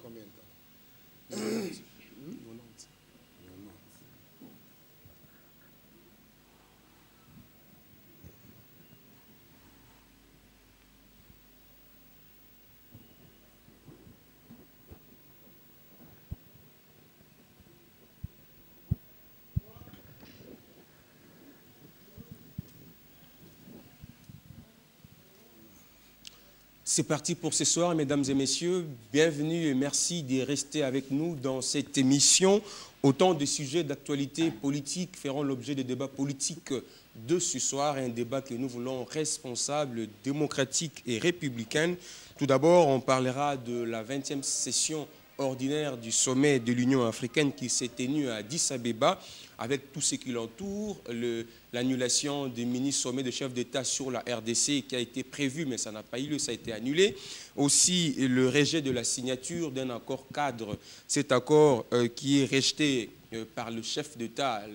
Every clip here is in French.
combien de temps? 90. C'est parti pour ce soir, mesdames et messieurs. Bienvenue et merci de rester avec nous dans cette émission. Autant de sujets d'actualité politique feront l'objet de débats politiques de ce soir. Un débat que nous voulons responsable, démocratique et républicain. Tout d'abord, on parlera de la 20e session ordinaire du sommet de l'Union africaine qui s'est tenue à Addis Abeba, avec tout ce qui l'entoure, l'annulation des mini-sommets de chefs d'État sur la RDC qui a été prévu, mais ça n'a pas eu lieu, ça a été annulé. Aussi, le rejet de la signature d'un accord cadre, cet accord qui est rejeté par le chef d'État,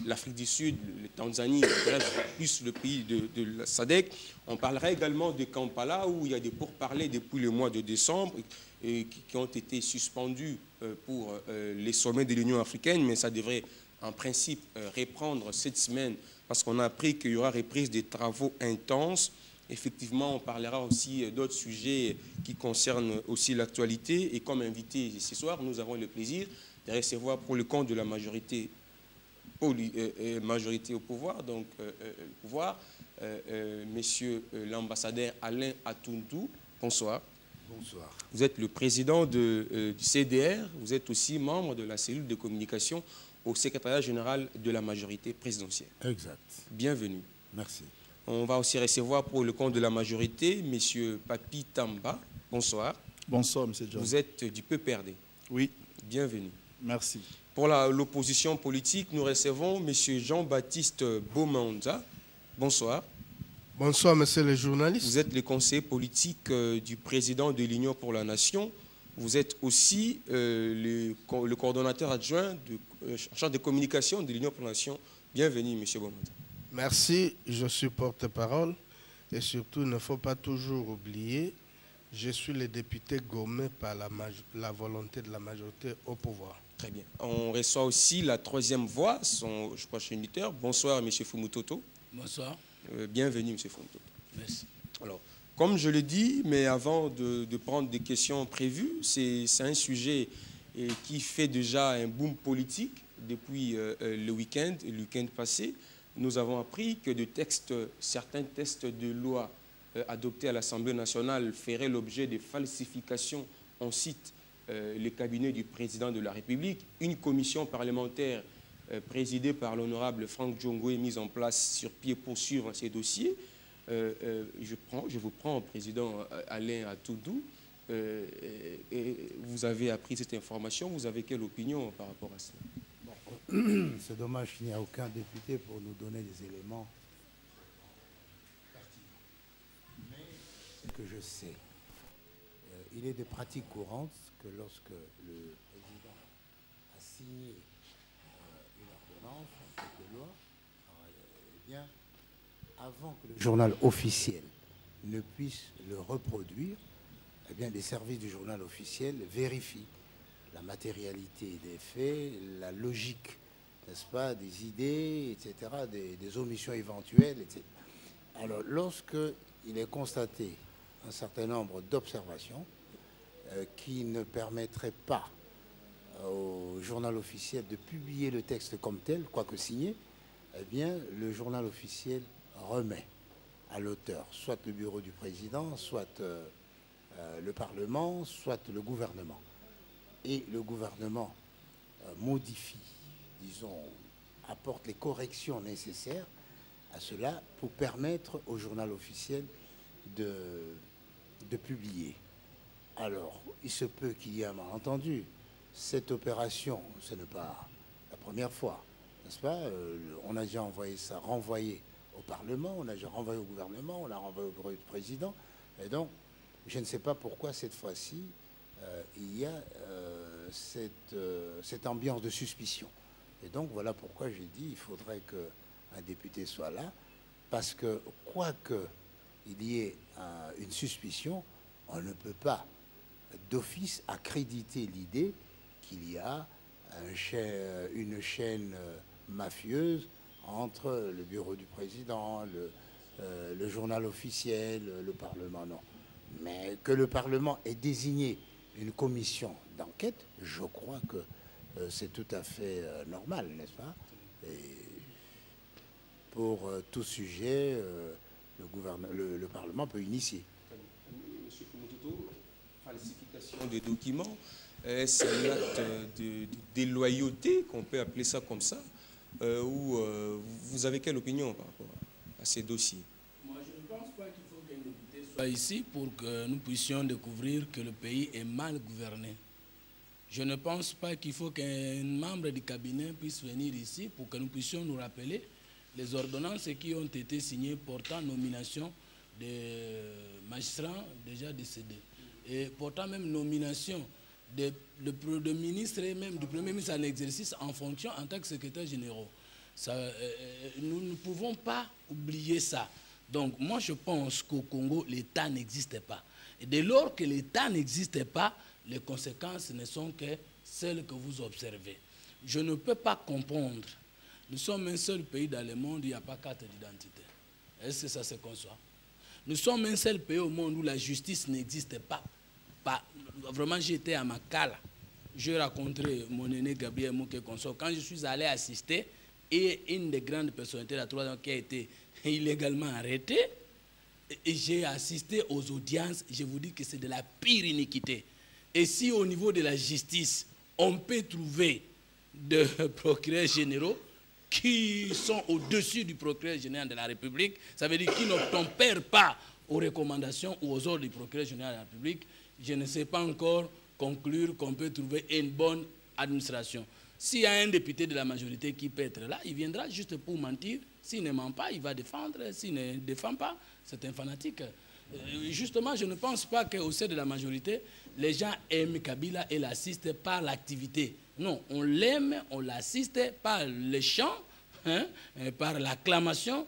l'Afrique du Sud, la Tanzanie, bref, plus le pays de la SADC. On parlera également de Kampala, où il y a des pourparlers depuis le mois de décembre, qui ont été suspendus pour les sommets de l'Union africaine, mais ça devrait en principe reprendre cette semaine parce qu'on a appris qu'il y aura reprise des travaux intenses. Effectivement, on parlera aussi d'autres sujets qui concernent aussi l'actualité. Et comme invité ce soir, nous avons le plaisir de recevoir pour le compte de la majorité au pouvoir, donc monsieur l'ambassadeur Alain Atundou. Bonsoir. Bonsoir. Vous êtes le président du CDR, vous êtes aussi membre de la cellule de communication au secrétariat général de la majorité présidentielle. Exact. Bienvenue. Merci. On va aussi recevoir pour le compte de la majorité M. Papi Tamba. Bonsoir. Bonsoir, M. John. Vous êtes du PPRD. Oui. Bienvenue. Merci. Pour l'opposition politique, nous recevons M. Jean-Baptiste Bomanda. Bonsoir. Bonsoir, monsieur le journaliste. Vous êtes le conseiller politique du président de l'Union pour la Nation. Vous êtes aussi le coordonnateur adjoint en charge de communication de l'Union pour la Nation. Bienvenue, M. Bomanda. Merci, je suis porte-parole. Et surtout, il ne faut pas toujours oublier, je suis le député gommé par la volonté de la majorité au pouvoir. Très bien. On reçoit aussi la troisième voix, son géniteur. Bonsoir, M. Fumutoto. Bonsoir. Bienvenue, M. Fumutoto. Merci. Alors, comme je le dis, mais avant de prendre des questions prévues, c'est un sujet qui fait déjà un boom politique depuis le week-end passé. Nous avons appris que certains textes de loi adoptés à l'Assemblée nationale feraient l'objet de falsifications. On cite le cabinet du président de la République. Une commission parlementaire présidée par l'honorable Franck Djongo est mise en place sur pied pour suivre ces dossiers. Je vous prends, président Alain Atundou. Vous avez appris cette information. Vous avez quelle opinion par rapport à cela? Bon, c'est dommage qu'il n'y ait aucun député pour nous donner des éléments pertinents. Mais ce que je sais, il est de pratique courante que lorsque le président a signé une ordonnance, un projet de loi, eh bien, avant que le journal officiel ne puisse le reproduire, eh bien, les services du journal officiel vérifient la matérialité des faits, la logique, n'est-ce pas, des idées, etc., des omissions éventuelles, etc. Alors, lorsqu'il est constaté un certain nombre d'observations qui ne permettraient pas au journal officiel de publier le texte comme tel, quoique signé, eh bien, le journal officiel remet à l'auteur, soit le bureau du président, soit le Parlement, soit le gouvernement. Et le gouvernement modifie, disons, apporte les corrections nécessaires à cela pour permettre au journal officiel de publier. Alors, il se peut qu'il y ait un malentendu. Cette opération, ce n'est pas la première fois, n'est-ce pas? On a déjà envoyé ça, renvoyé au Parlement, on a déjà renvoyé au gouvernement, on l'a renvoyé au bureau du président. Et donc, je ne sais pas pourquoi cette fois-ci, il y a cette ambiance de suspicion. Et donc, voilà pourquoi j'ai dit qu'il faudrait qu'un député soit là, parce que, quoi qu'il y ait une suspicion, on ne peut pas d'office accréditer l'idée qu'il y a une chaîne mafieuse entre le bureau du président, le journal officiel, le Parlement. Non. Mais que le Parlement ait désigné une commission d'enquête, je crois que c'est tout à fait normal, n'est-ce pas? Et pour tout sujet, le Parlement peut initier. Monsieur Fumututu, falsification des documents, est-ce un acte de déloyauté, qu'on peut appeler ça comme ça, ou vous avez quelle opinion par rapport à ces dossiers? Moi, je ne pense pas qu'il faut qu'un député soit ici pour que nous puissions découvrir que le pays est mal gouverné. Je ne pense pas qu'il faut qu'un membre du cabinet puisse venir ici pour que nous puissions nous rappeler les ordonnances qui ont été signées portant nomination des magistrats déjà décédés. Et portant même nomination de ministres et même du Premier ministre en exercice en fonction en tant que secrétaire général. Nous ne pouvons pas oublier ça. Donc moi je pense qu'au Congo, l'État n'existe pas. Et dès lors que l'État n'existe pas, les conséquences ne sont que celles que vous observez. Je ne peux pas comprendre. Nous sommes un seul pays dans le monde où il n'y a pas carte d'identité. Est-ce que ça se conçoit? Nous sommes un seul pays au monde où la justice n'existe pas. Vraiment, j'étais à Makala. J'ai rencontré mon aîné Gabriel Mouké Consort. Quand je suis allé assister, et une des grandes personnalités de la 3 ans qui a été illégalement arrêtée, et j'ai assisté aux audiences, je vous dis que c'est de la pire iniquité. Et si au niveau de la justice, on peut trouver des procureurs généraux qui sont au-dessus du procureur général de la République, ça veut dire qu'ils n'obtempèrent pas aux recommandations ou aux ordres du procureur général de la République, je ne sais pas encore conclure qu'on peut trouver une bonne administration. S'il y a un député de la majorité qui peut être là, il viendra juste pour mentir. S'il ne ment pas, il va défendre. S'il ne défend pas, c'est un fanatique. Justement, je ne pense pas qu'au sein de la majorité, les gens aiment Kabila et l'assistent par l'activité. Non, on l'aime, on l'assiste par les chants, par l'acclamation.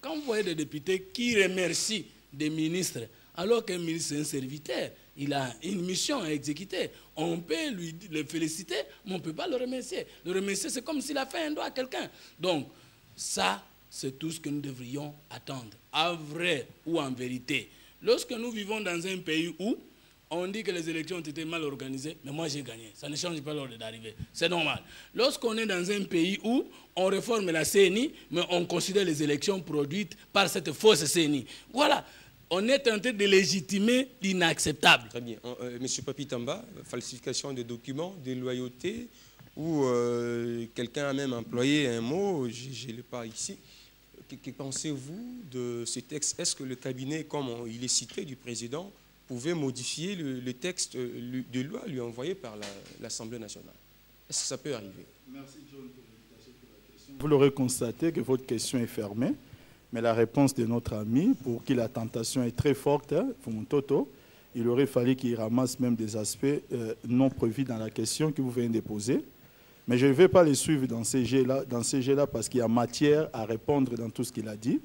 Quand vous voyez des députés qui remercient des ministres, alors qu'un ministre est un serviteur, il a une mission à exécuter. On peut le féliciter, mais on ne peut pas le remercier. Le remercier, c'est comme s'il a fait un doigt à quelqu'un. Donc, ça, c'est tout ce que nous devrions attendre. En vrai ou en vérité. Lorsque nous vivons dans un pays où on dit que les élections ont été mal organisées, mais moi j'ai gagné. Ça ne change pas l'ordre d'arrivée. C'est normal. Lorsqu'on est dans un pays où on réforme la CENI, mais on considère les élections produites par cette fausse CENI. Voilà. On est en train de légitimer l'inacceptable. Très bien. Monsieur Papi Tamba, falsification de documents, déloyauté, ou quelqu'un a même employé un mot, je ne l'ai pas ici. Que pensez-vous de ce texte? Est-ce que le cabinet, comme il est cité du président, pouvait modifier le texte de loi lui envoyé par l'Assemblée nationale? Est-ce que ça peut arriver? Merci John pour l'invitation pour la question. Vous l'aurez constaté que votre question est fermée. Mais la réponse de notre ami, pour qui la tentation est très forte, Fumututu, il aurait fallu qu'il ramasse même des aspects non prévus dans la question que vous venez de poser. Mais je ne vais pas les suivre dans ces jets-là parce qu'il y a matière à répondre dans tout ce qu'il a dit.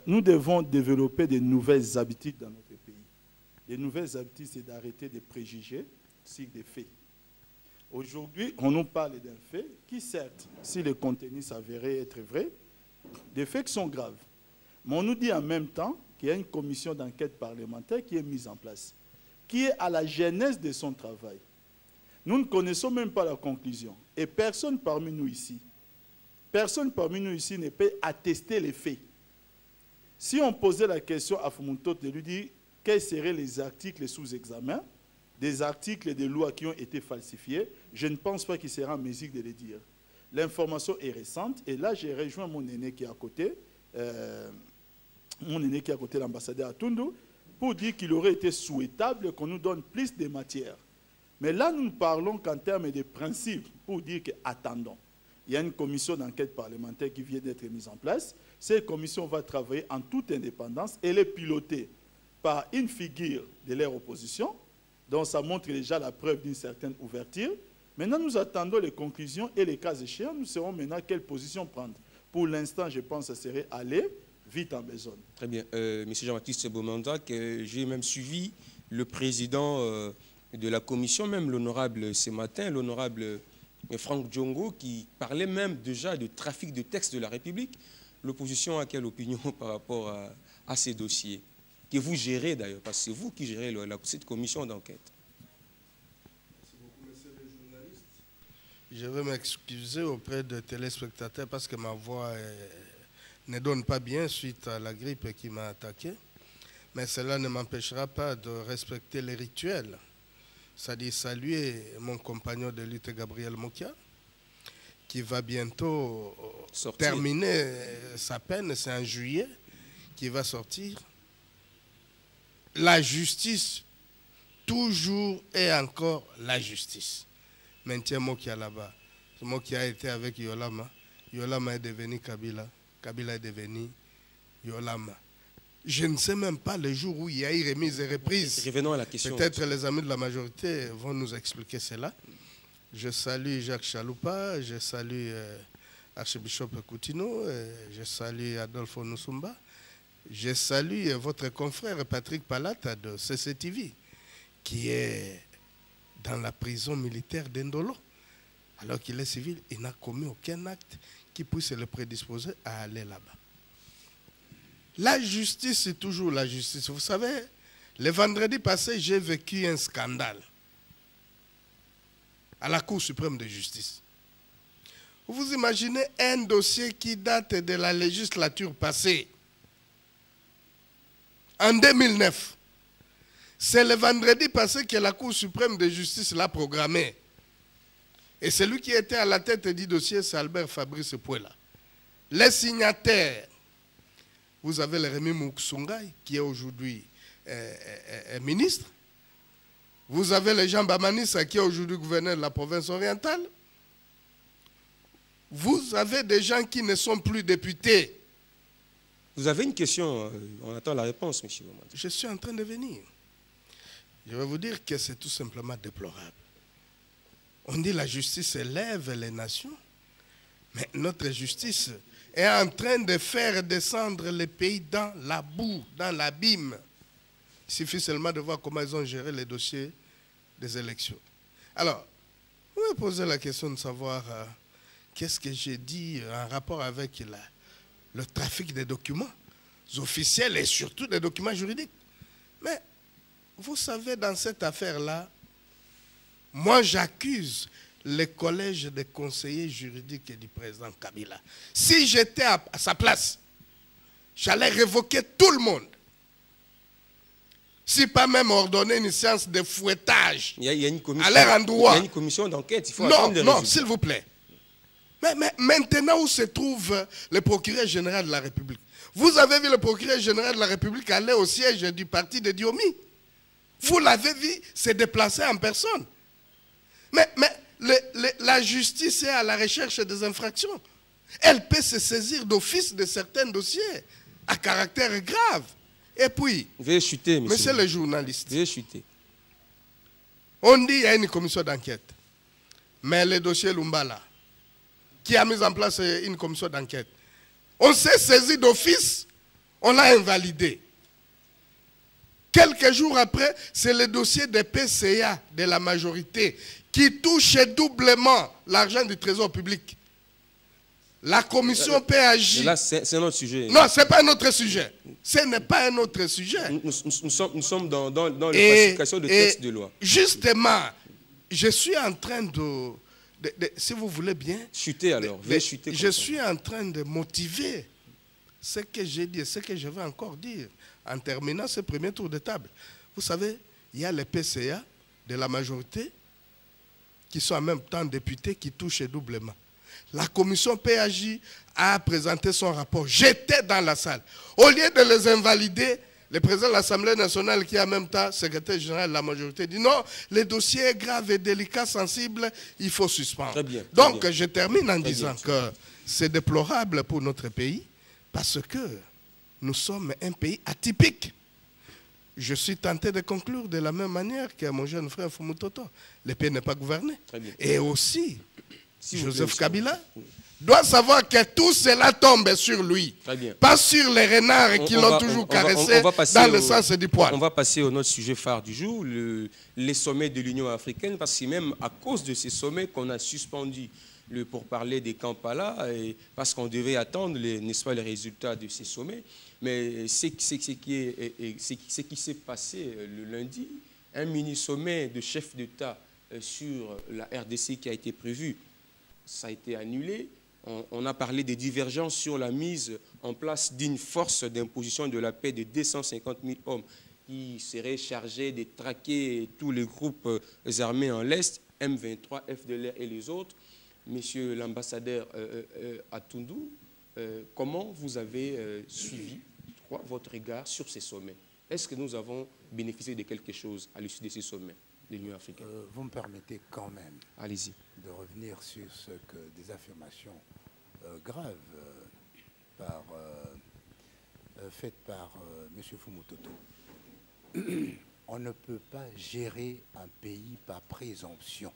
Nous devons développer de nouvelles habitudes dans notre pays. Les nouvelles habitudes, c'est d'arrêter de préjuger sur des faits. Aujourd'hui, on nous parle d'un fait qui, certes, si le contenu s'avérait être vrai, des faits qui sont graves. Mais on nous dit en même temps qu'il y a une commission d'enquête parlementaire qui est mise en place, qui est à la genèse de son travail. Nous ne connaissons même pas la conclusion. Et personne parmi nous ici ne peut attester les faits. Si on posait la question à Fumututu de lui dire quels seraient les articles sous examen, des articles de loi qui ont été falsifiés, je ne pense pas qu'il sera en mesure de les dire. L'information est récente et là j'ai rejoint mon aîné qui est à côté, l'ambassadeur Atundu, pour dire qu'il aurait été souhaitable qu'on nous donne plus de matière. Mais là nous ne parlons qu'en termes de principes pour dire que attendons. Il y a une commission d'enquête parlementaire qui vient d'être mise en place. Cette commission va travailler en toute indépendance. Elle est pilotée par une figure de leur opposition, donc ça montre déjà la preuve d'une certaine ouverture. Maintenant, nous attendons les conclusions et les cas échéants, nous saurons maintenant quelle position prendre. Pour l'instant, je pense que ça serait aller vite en besogne. Très bien. Monsieur Jean-Baptiste Bomanda, j'ai même suivi le président de la commission, même l'honorable ce matin, l'honorable Franck Djongo, qui parlait même déjà de trafic de textes de la République. L'opposition a quelle opinion par rapport à ces dossiers que vous gérez d'ailleurs, parce que c'est vous qui gérez cette commission d'enquête? Merci beaucoup, messieurs les journalistes. Je veux m'excuser auprès des téléspectateurs parce que ma voix ne donne pas bien suite à la grippe qui m'a attaqué. Mais cela ne m'empêchera pas de respecter les rituels. C'est-à-dire saluer mon compagnon de lutte, Gabriel Mokia, qui va bientôt terminer sa peine, c'est en juillet, qui va sortir. La justice, toujours et encore la justice. Maintien Mokia là-bas. Mokia a été avec Yolama. Yolama est devenu Kabila. Kabila est devenu Yolama. Je ne sais même pas le jour où il y a eu remise et reprise. Revenons à la question. Peut-être les amis de la majorité vont nous expliquer cela. Je salue Jacques Chaloupa, je salue Archbishop Coutinho, je salue Adolfo Nusumba, je salue votre confrère Patrick Palata de CCTV, qui est dans la prison militaire d'Endolo. Alors qu'il est civil, il n'a commis aucun acte qui puisse le prédisposer à aller là-bas. La justice, c'est toujours la justice. Vous savez, le vendredi passé, j'ai vécu un scandale à la Cour suprême de justice. Vous imaginez un dossier qui date de la législature passée, en 2009. C'est le vendredi passé que la Cour suprême de justice l'a programmé. Et celui qui était à la tête du dossier, c'est Albert Fabrice Puela. Les signataires, vous avez le Rémi Mouksungai, qui est aujourd'hui ministre. Vous avez le Jean Bamanissa, qui est aujourd'hui gouverneur de la province orientale. Vous avez des gens qui ne sont plus députés. Vous avez une question, on attend la réponse, M. Omar. Je suis en train de venir. Je vais vous dire que c'est tout simplement déplorable. On dit la justice élève les nations, mais notre justice est en train de faire descendre les pays dans la boue, dans l'abîme. Il suffit seulement de voir comment ils ont géré les dossiers des élections. Alors, vous me posez la question de savoir qu'est-ce que j'ai dit en rapport avec le trafic des documents officiels et surtout des documents juridiques. Mais vous savez, dans cette affaire-là, moi j'accuse le collège des conseillers juridiques du président Kabila. Si j'étais à sa place, j'allais révoquer tout le monde. Si pas même ordonner une séance de fouettage il y a une commission, à leur endroit. Il y a une commission d'enquête, il faut attendre les non, résultats. s'il vous plaît. Mais maintenant où se trouve le procureur général de la République? Vous avez vu le procureur général de la République aller au siège du parti de Diomi. Vous l'avez vu se déplacer en personne. Mais la justice est à la recherche des infractions. Elle peut se saisir d'office de certains dossiers à caractère grave. Et puis, Veuillez chuter, monsieur le journaliste, veuillez chuter. on dit qu'il y a une commission d'enquête. Mais le dossier Lumbala, qui a mis en place une commission d'enquête, on s'est saisi d'office, on l'a invalidé. Quelques jours après, c'est le dossier des PCA de la majorité qui touche doublement l'argent du trésor public. La commission PAJ... Là, c'est un autre sujet. Non, ce n'est pas un autre sujet. Ce n'est pas un autre sujet. Nous sommes dans la classification de textes de loi. Justement, je suis en train de si vous voulez bien... Chuter alors, veuillez chuter. Je suis en train de motiver ce que j'ai dit, ce que je vais encore dire en terminant ce premier tour de table. Vous savez, il y a les PCA de la majorité qui sont en même temps députés qui touchent doublement. La commission PAJ a présenté son rapport. J'étais dans la salle. Au lieu de les invalider, le président de l'Assemblée nationale, qui est en même temps secrétaire général de la majorité, dit non, les dossiers graves et délicats, sensibles, il faut suspendre. Très bien, Donc, je termine en disant que c'est déplorable pour notre pays parce que nous sommes un pays atypique. Je suis tenté de conclure de la même manière que mon jeune frère Fumutoto. Le pays n'est pas gouverné. Très bien. Et aussi, Si vous Joseph plaît, Kabila, doit savoir que tout cela tombe sur lui. Très bien. Pas sur les renards qui l'ont toujours caressé dans le sens du poil. On va passer au notre sujet phare du jour, les sommets de l'Union africaine, parce que c'est même à cause de ces sommets qu'on a suspendu le pourparler des Kampala, et parce qu'on devait attendre n'est-ce pas, les résultats de ces sommets. Mais ce qui s'est passé le lundi, un mini-sommet de chefs d'État sur la RDC qui a été prévu, ça a été annulé. On a parlé des divergences sur la mise en place d'une force d'imposition de la paix de 250 000 hommes qui serait chargée de traquer tous les groupes armés en l'Est, M23, FDLR et les autres. Monsieur l'ambassadeur Atundou, comment vous avez suivi votre regard sur ces sommets? Est-ce que nous avons bénéficié de quelque chose à l'issue de ces sommets de l'Union africaine? Vous me permettez quand même de revenir sur ce que des affirmations graves faites par M. Fumutoto. On ne peut pas gérer un pays par présomption.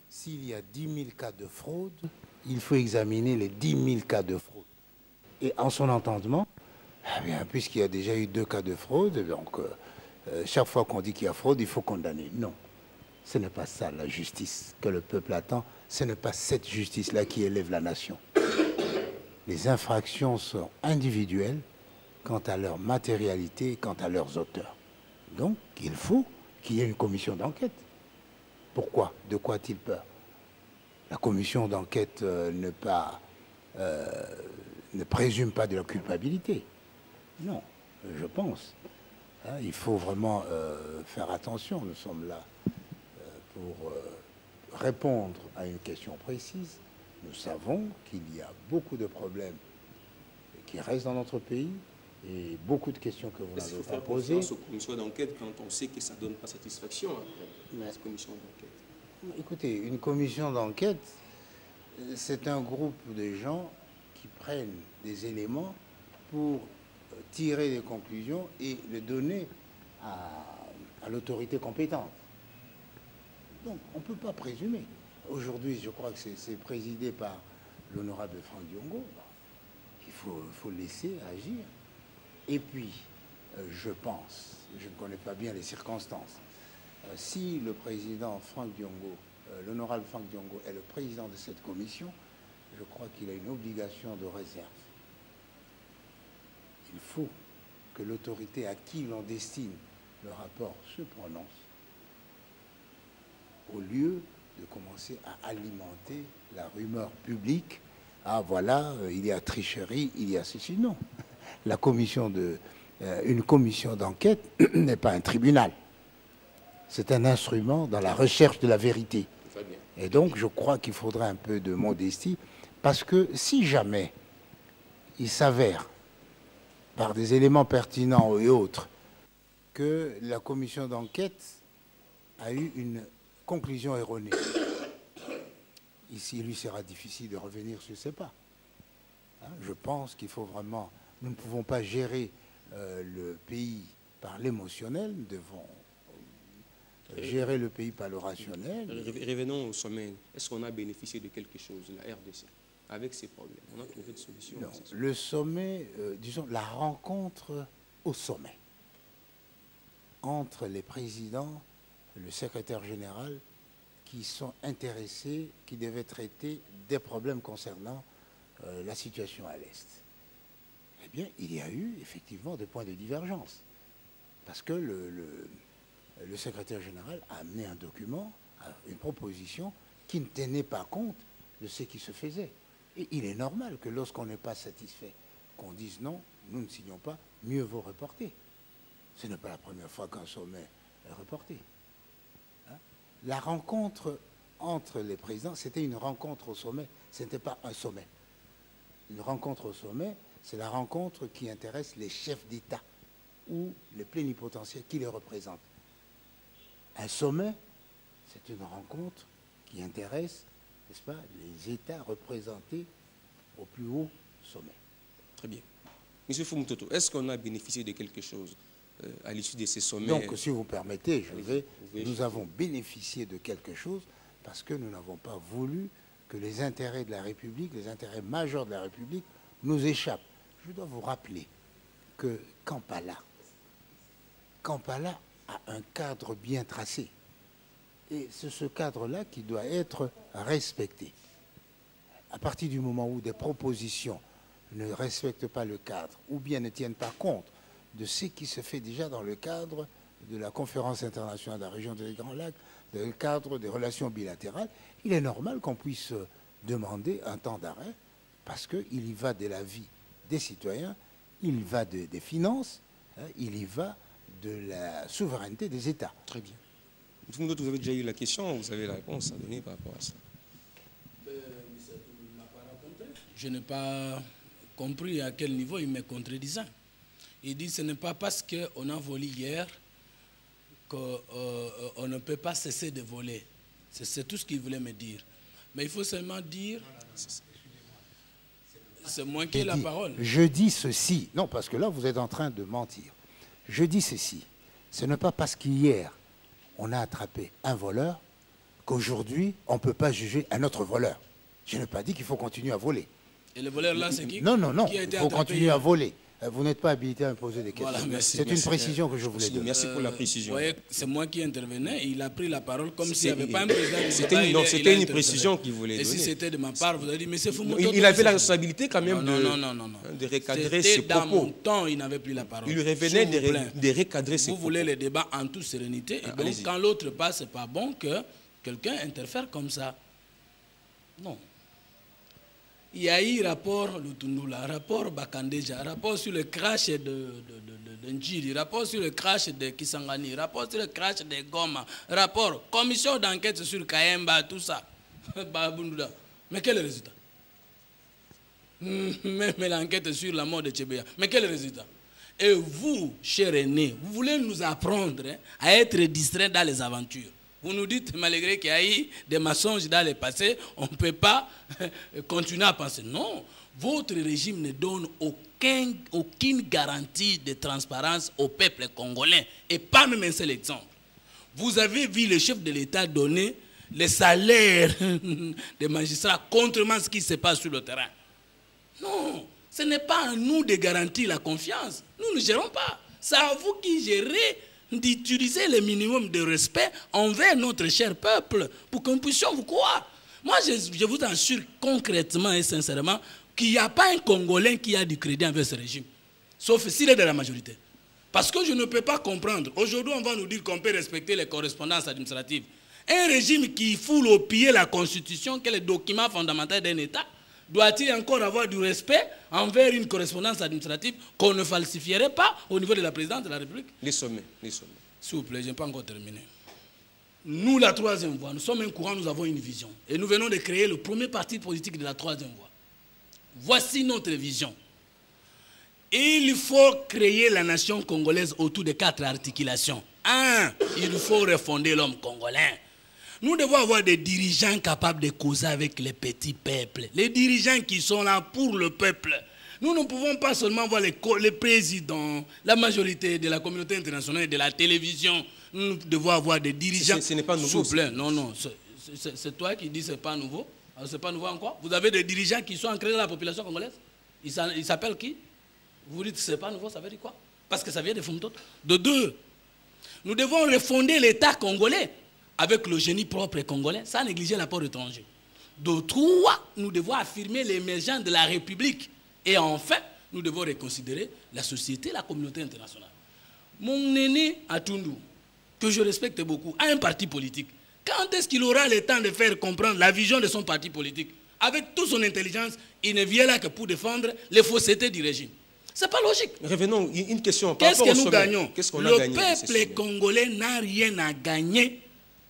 S'il y a 10 000 cas de fraude, il faut examiner les 10 000 cas de fraude. Et en son entendement, puisqu'il y a déjà eu 2 cas de fraude, donc chaque fois qu'on dit qu'il y a fraude, il faut condamner. Non, ce n'est pas ça la justice que le peuple attend. Ce n'est pas cette justice-là qui élève la nation. Les infractions sont individuelles quant à leur matérialité, quant à leurs auteurs. Donc, il faut qu'il y ait une commission d'enquête. Pourquoi? De quoi a-t-il peur? La commission d'enquête ne présume pas de la culpabilité. Non, je pense. Il faut vraiment faire attention. Nous sommes là pour répondre à une question précise. Nous savons qu'il y a beaucoup de problèmes qui restent dans notre pays et beaucoup de questions que vous n'avez pas posées. Est-ce qu'il faut faire confiance aux commissions d'enquête quand on sait que ça ne donne pas satisfaction après cette commission d'enquête? Écoutez, une commission d'enquête, c'est un groupe de gens qui prennent des éléments pour tirer des conclusions et les donner à l'autorité compétente. Donc, on ne peut pas présumer. Aujourd'hui, je crois que c'est présidé par l'honorable Franck Diongo. Il faut laisser agir. Et puis, je pense, je ne connais pas bien les circonstances, si le président Franck Diongo, l'honorable Franck Diongo est le président de cette commission, je crois qu'il a une obligation de réserve. Il faut que l'autorité à qui l'on destine le rapport se prononce, au lieu de commencer à alimenter la rumeur publique. Ah voilà, il y a tricherie, il y a ceci. Non. Une commission d'enquête n'est pas un tribunal. C'est un instrument dans la recherche de la vérité. Et donc, je crois qu'il faudrait un peu de modestie, parce que si jamais il s'avère, par des éléments pertinents et autres, que la commission d'enquête a eu une conclusion erronée, ici, il lui sera difficile de revenir sur ses pas. Je pense qu'il faut vraiment... Nous ne pouvons pas gérer le pays par l'émotionnel, nous devons gérer le pays par le rationnel. Revenons au sommet. Est-ce qu'on a bénéficié de quelque chose, la RDC, avec ces problèmes? On a trouvé des solutions? Non, le sommet, disons, la rencontre au sommet, entre les présidents, le secrétaire général, qui sont intéressés, qui devaient traiter des problèmes concernant la situation à l'Est. Eh bien, il y a eu effectivement des points de divergence. Parce que le secrétaire général a amené un document, une proposition, qui ne tenait pas compte de ce qui se faisait. Et il est normal que lorsqu'on n'est pas satisfait, qu'on dise non, nous ne signons pas, mieux vaut reporter. Ce n'est pas la première fois qu'un sommet est reporté. La rencontre entre les présidents, c'était une rencontre au sommet, ce n'était pas un sommet. Une rencontre au sommet, c'est la rencontre qui intéresse les chefs d'État ou les plénipotentiaires qui les représentent. Un sommet, c'est une rencontre qui intéresse, n'est-ce pas, les États représentés au plus haut sommet. Très bien. Monsieur Fumutoto, est-ce qu'on a bénéficié de quelque chose à l'issue de ces sommets? Donc, si vous permettez, nous avons bénéficié de quelque chose parce que nous n'avons pas voulu que les intérêts de la République, les intérêts majeurs de la République, nous échappent. Je dois vous rappeler que Kampala a un cadre bien tracé. Et c'est ce cadre-là qui doit être respecté. À partir du moment où des propositions ne respectent pas le cadre ou bien ne tiennent pas compte de ce qui se fait déjà dans le cadre de la conférence internationale de la région des Grands Lacs, dans le cadre des relations bilatérales, il est normal qu'on puisse demander un temps d'arrêt parce qu'il y va de la vie des citoyens, il y va des finances, hein, il y va de la souveraineté des États. Très bien. Vous avez déjà eu la question, vous avez la réponse à donner par rapport à ça. Je n'ai pas compris à quel niveau il me contredisant. Il dit que ce n'est pas parce qu'on a volé hier qu'on ne peut pas cesser de voler. C'est tout ce qu'il voulait me dire. Mais il faut seulement dire... C'est moi qui ai la parole. Je dis ceci. Non, parce que là, vous êtes en train de mentir. Je dis ceci. Ce n'est pas parce qu'hier, on a attrapé un voleur qu'aujourd'hui, on ne peut pas juger un autre voleur. Je n'ai pas dit qu'il faut continuer à voler. Et le voleur là, c'est qui? Non, non, non. Qui a été Il faut attrapé continuer à voler. Vous n'êtes pas habilité à me poser des questions. Voilà, c'est une précision que je voulais donner. Merci pour la précision. C'est moi qui intervenais. Il a pris la parole comme s'il n'y avait pas un président. C'était une précision qu'il voulait donner. Et si c'était de ma part, vous avez dit, mais c'est fou. Il avait la responsabilité quand même de recadrer ses propos. Dans mon temps, il n'avait plus la parole. Il revenait de recadrer ses propos. Vous voulez le débat en toute sérénité. Et donc, quand l'autre passe, ce n'est pas bon que quelqu'un interfère comme ça. Non. Il y a eu rapport Lutundula, rapport Bakandeja, rapport sur le crash de Njiri, rapport sur le crash de Kisangani, rapport sur le crash de Goma, rapport, commission d'enquête sur Kayemba, tout ça. Mais quel est le résultat? Même l'enquête sur la mort de Tchébéa. Mais quel est le résultat? Et vous, cher aîné, vous voulez nous apprendre à être distraits dans les aventures. Vous nous dites, malgré qu'il y a eu des mensonges dans le passé, on ne peut pas continuer à penser. Non, votre régime ne donne aucune garantie de transparence au peuple congolais. Et pas même un seul exemple. Vous avez vu le chef de l'État donner les salaires des magistrats, contrairement à ce qui se passe sur le terrain. Non, ce n'est pas à nous de garantir la confiance. Nous ne gérons pas. C'est à vous qui gérez d'utiliser le minimum de respect envers notre cher peuple pour que nous puissions vous croire. Moi, je vous assure concrètement et sincèrement qu'il n'y a pas un Congolais qui a du crédit envers ce régime, sauf s'il est de la majorité. Parce que je ne peux pas comprendre. Aujourd'hui, on va nous dire qu'on peut respecter les correspondances administratives. Un régime qui foule au pied la Constitution, qui est le document fondamental d'un État, doit-il encore avoir du respect envers une correspondance administrative qu'on ne falsifierait pas au niveau de la présidence de la République? Les sommets. S'il vous plaît, je n'ai pas encore terminé. Nous, la troisième voie, nous sommes un courant, nous avons une vision. Et nous venons de créer le premier parti politique de la troisième voie. Voici notre vision. Il faut créer la nation congolaise autour de 4 articulations. 1, il faut refonder l'homme congolais. Nous devons avoir des dirigeants capables de causer avec les petits peuples. Les dirigeants qui sont là pour le peuple. Nous ne pouvons pas seulement voir les présidents, la majorité de la communauté internationale et de la télévision. Nous devons avoir des dirigeants. Ce n'est pas nouveau. Non, c'est toi qui dis que ce n'est pas nouveau. Alors, c'est pas nouveau en quoi? Vous avez des dirigeants qui sont ancrés dans la population congolaise. Ils s'appellent qui? Vous dites que ce n'est pas nouveau, ça veut dire quoi? Parce que ça vient des Fumtot. De 2, nous devons refonder l'État congolais avec le génie propre congolais, sans négliger l'apport étranger. De 3, nous devons affirmer l'émergence de la République. Et enfin, nous devons reconsidérer la société, la communauté internationale. Mon aîné Atundu, que je respecte beaucoup, a un parti politique. Quand est-ce qu'il aura le temps de faire comprendre la vision de son parti politique? Avec toute son intelligence, il ne vient là que pour défendre les faussetés du régime. Ce n'est pas logique. Revenons, une question. Qu'est-ce que nous gagnons? Le peuple congolais n'a rien à gagner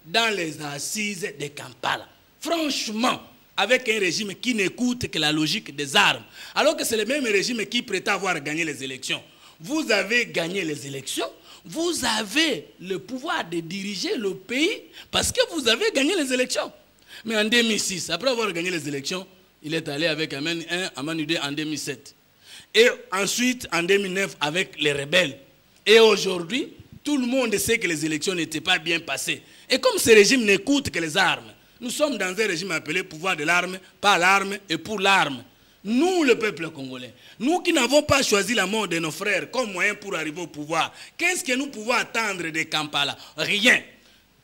dans les assises de Kampala. Franchement, avec un régime qui n'écoute que la logique des armes, alors que c'est le même régime qui prétend avoir gagné les élections. Vous avez gagné les élections, vous avez le pouvoir de diriger le pays parce que vous avez gagné les élections. Mais en 2006, après avoir gagné les élections, il est allé avec Aman 1, Aman 2 en 2007. Et ensuite, en 2009, avec les rebelles. Et aujourd'hui, tout le monde sait que les élections n'étaient pas bien passées. Et comme ce régime n'écoute que les armes, Nous sommes dans un régime appelé pouvoir de l'arme, par l'arme et pour l'arme. Nous, le peuple congolais, nous qui n'avons pas choisi la mort de nos frères comme moyen pour arriver au pouvoir, qu'est-ce que nous pouvons attendre de Kampala? Rien.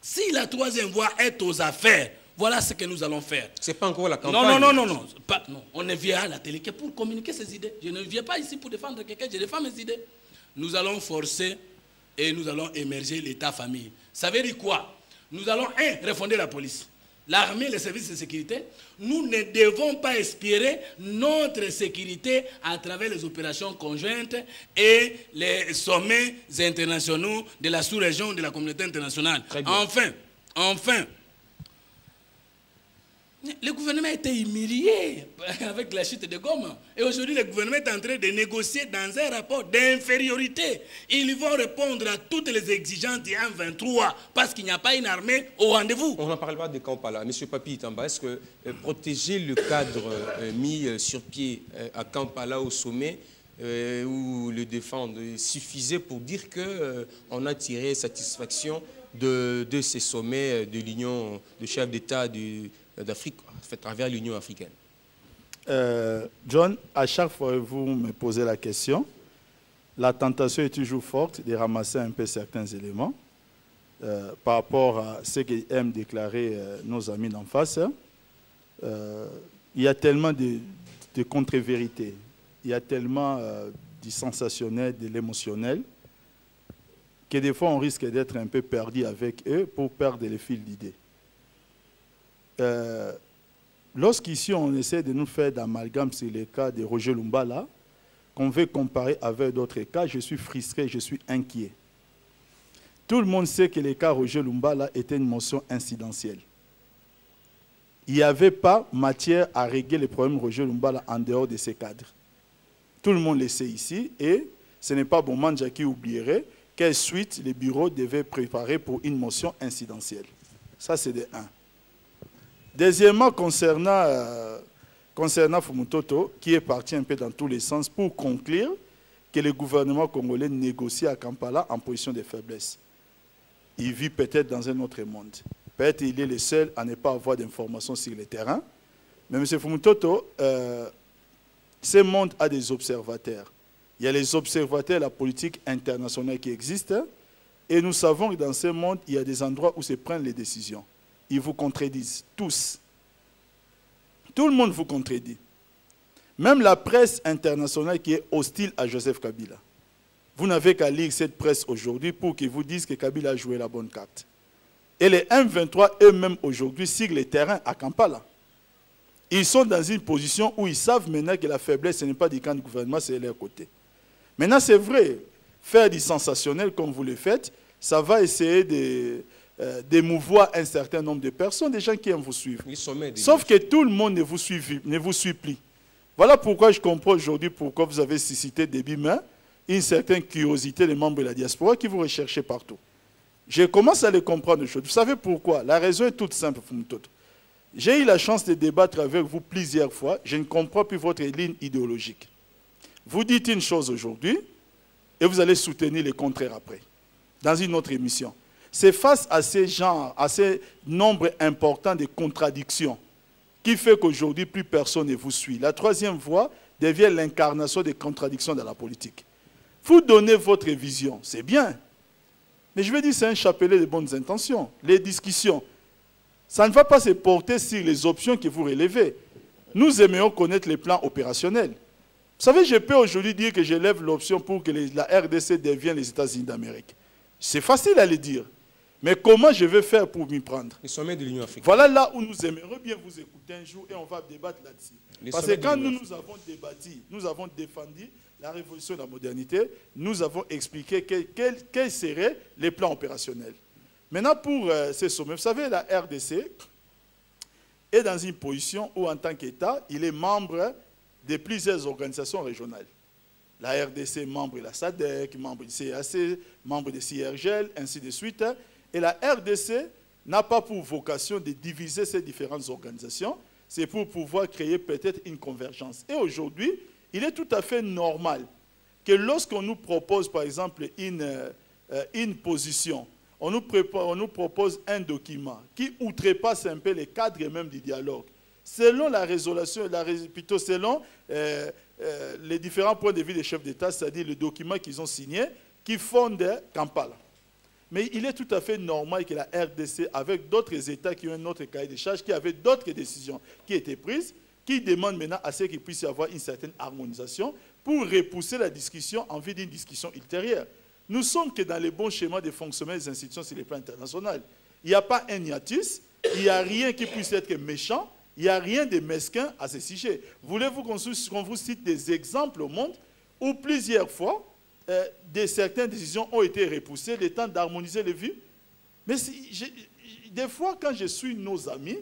Si la troisième voie est aux affaires, voilà ce que nous allons faire. Ce n'est pas encore la campagne. Non. On ne vient à la télé que pour communiquer ses idées. Je ne viens pas ici pour défendre quelqu'un, je défends mes idées. Nous allons forcer et nous allons émerger l'État-famille. Ça veut dire quoi? Nous allons, refonder la police. L'armée, les services de sécurité, nous ne devons pas espérer notre sécurité à travers les opérations conjointes et les sommets internationaux de la sous-région de la communauté internationale. Enfin, le gouvernement a été humilié avec la chute de Goma. Et aujourd'hui, le gouvernement est en train de négocier dans un rapport d'infériorité. Ils vont répondre à toutes les exigences du M23 parce qu'il n'y a pas une armée au rendez-vous. On n'en parle pas de Kampala. Monsieur Papi Tamba, est-ce que protéger le cadre mis sur pied à Kampala au sommet ou le défendre suffisait pour dire qu'on a tiré satisfaction de ces sommets de l'Union, de chefs d'État d'Afrique, à travers l'Union africaine? John, à chaque fois que vous me posez la question, la tentation est toujours forte de ramasser un peu certains éléments par rapport à ce qu'aiment déclarer nos amis d'en face. Il y a tellement de contre-vérités, il y a tellement du sensationnel, de l'émotionnel, que des fois on risque d'être un peu perdu avec eux pour perdre le fil d'idées. Lorsqu'ici on essaie de nous faire d'amalgame sur les cas de Roger Lumbala, qu'on veut comparer avec d'autres cas, je suis frustré, je suis inquiet. Tout le monde sait que le cas Roger Lumbala était une motion incidentielle. Il n'y avait pas matière à régler les problèmes de Roger Lumbala en dehors de ces cadres. Tout le monde le sait ici et ce n'est pas Bomandja qui oublierait quelle suite les bureaux devaient préparer pour une motion incidentielle. Ça c'est de 1. Deuxièmement, concernant Fumutoto, qui est parti un peu dans tous les sens pour conclure que le gouvernement congolais négocie à Kampala en position de faiblesse. Il vit peut-être dans un autre monde. Peut-être qu'il est le seul à ne pas avoir d'informations sur le terrain. Mais M. Fumutoto, ce monde a des observateurs. Il y a les observateurs de la politique internationale qui existent. Et nous savons que dans ce monde, il y a des endroits où se prennent les décisions. Ils vous contredisent, tous. Tout le monde vous contredit. Même la presse internationale qui est hostile à Joseph Kabila. Vous n'avez qu'à lire cette presse aujourd'hui pour qu'ils vous disent que Kabila a joué la bonne carte. Et les M23 eux-mêmes aujourd'hui signent les terrains à Kampala. Ils sont dans une position où ils savent maintenant que la faiblesse, ce n'est pas du camp du gouvernement, c'est de leur côté. Maintenant, c'est vrai, faire du sensationnel comme vous le faites, ça va essayer d'émouvoir un certain nombre de personnes, des gens qui aiment vous suivre. Sauf que tout le monde ne vous suit plus. Voilà pourquoi je comprends aujourd'hui pourquoi vous avez suscité début mai une certaine curiosité des membres de la diaspora qui vous recherchez partout. Je commence à le comprendre aujourd'hui. Vous savez pourquoi? La raison est toute simple, Fumutoto. J'ai eu la chance de débattre avec vous plusieurs fois. Je ne comprends plus votre ligne idéologique. Vous dites une chose aujourd'hui et vous allez soutenir le contraire après, dans une autre émission. C'est face à ces genres, à ces nombres importants de contradictions qui fait qu'aujourd'hui, plus personne ne vous suit. La troisième voie devient l'incarnation des contradictions dans la politique. Vous donnez votre vision, c'est bien. Mais je veux dire, c'est un chapelet de bonnes intentions. Les discussions, ça ne va pas se porter sur les options que vous relevez. Nous aimerions connaître les plans opérationnels. Vous savez, je peux aujourd'hui dire que j'élève l'option pour que la RDC devienne les États-Unis d'Amérique. C'est facile à le dire. Mais comment je vais faire pour m'y prendre? Les sommets de l'Union africaine. Voilà là où nous aimerions bien vous écouter un jour et on va débattre là-dessus. Parce que quand nous avons débattu, nous avons défendu la révolution de la modernité, nous avons expliqué quels seraient les plans opérationnels. Maintenant, pour ces sommets, vous savez, la RDC est dans une position où, en tant qu'État, il est membre de plusieurs organisations régionales. La RDC, membre de la SADC, membre du CAC, membre de CIRGL, ainsi de suite. Et la RDC n'a pas pour vocation de diviser ces différentes organisations, c'est pour pouvoir créer peut-être une convergence. Et aujourd'hui, il est tout à fait normal que lorsqu'on nous propose, par exemple, une position on nous propose un document qui outrepasse un peu les cadres même du dialogue. Selon la résolution, plutôt selon les différents points de vue des chefs d'État, c'est-à-dire le document qu'ils ont signé, qui fonde Kampala. Mais il est tout à fait normal que la RDC, avec d'autres États qui ont un autre cahier de charges, qui avaient d'autres décisions qui étaient prises, qui demandent maintenant à ce qu'il puisse y avoir une certaine harmonisation pour repousser la discussion en vue d'une discussion ultérieure. Nous sommes que dans les bons schémas de fonctionnement des institutions sur le plan international. Il n'y a pas un hiatus, il n'y a rien qui puisse être méchant, il n'y a rien de mesquin à ce sujet. Voulez-vous qu'on vous cite des exemples au monde où plusieurs fois, certaines décisions ont été repoussées, le temps d'harmoniser les vues? Mais des fois, quand je suis nos amis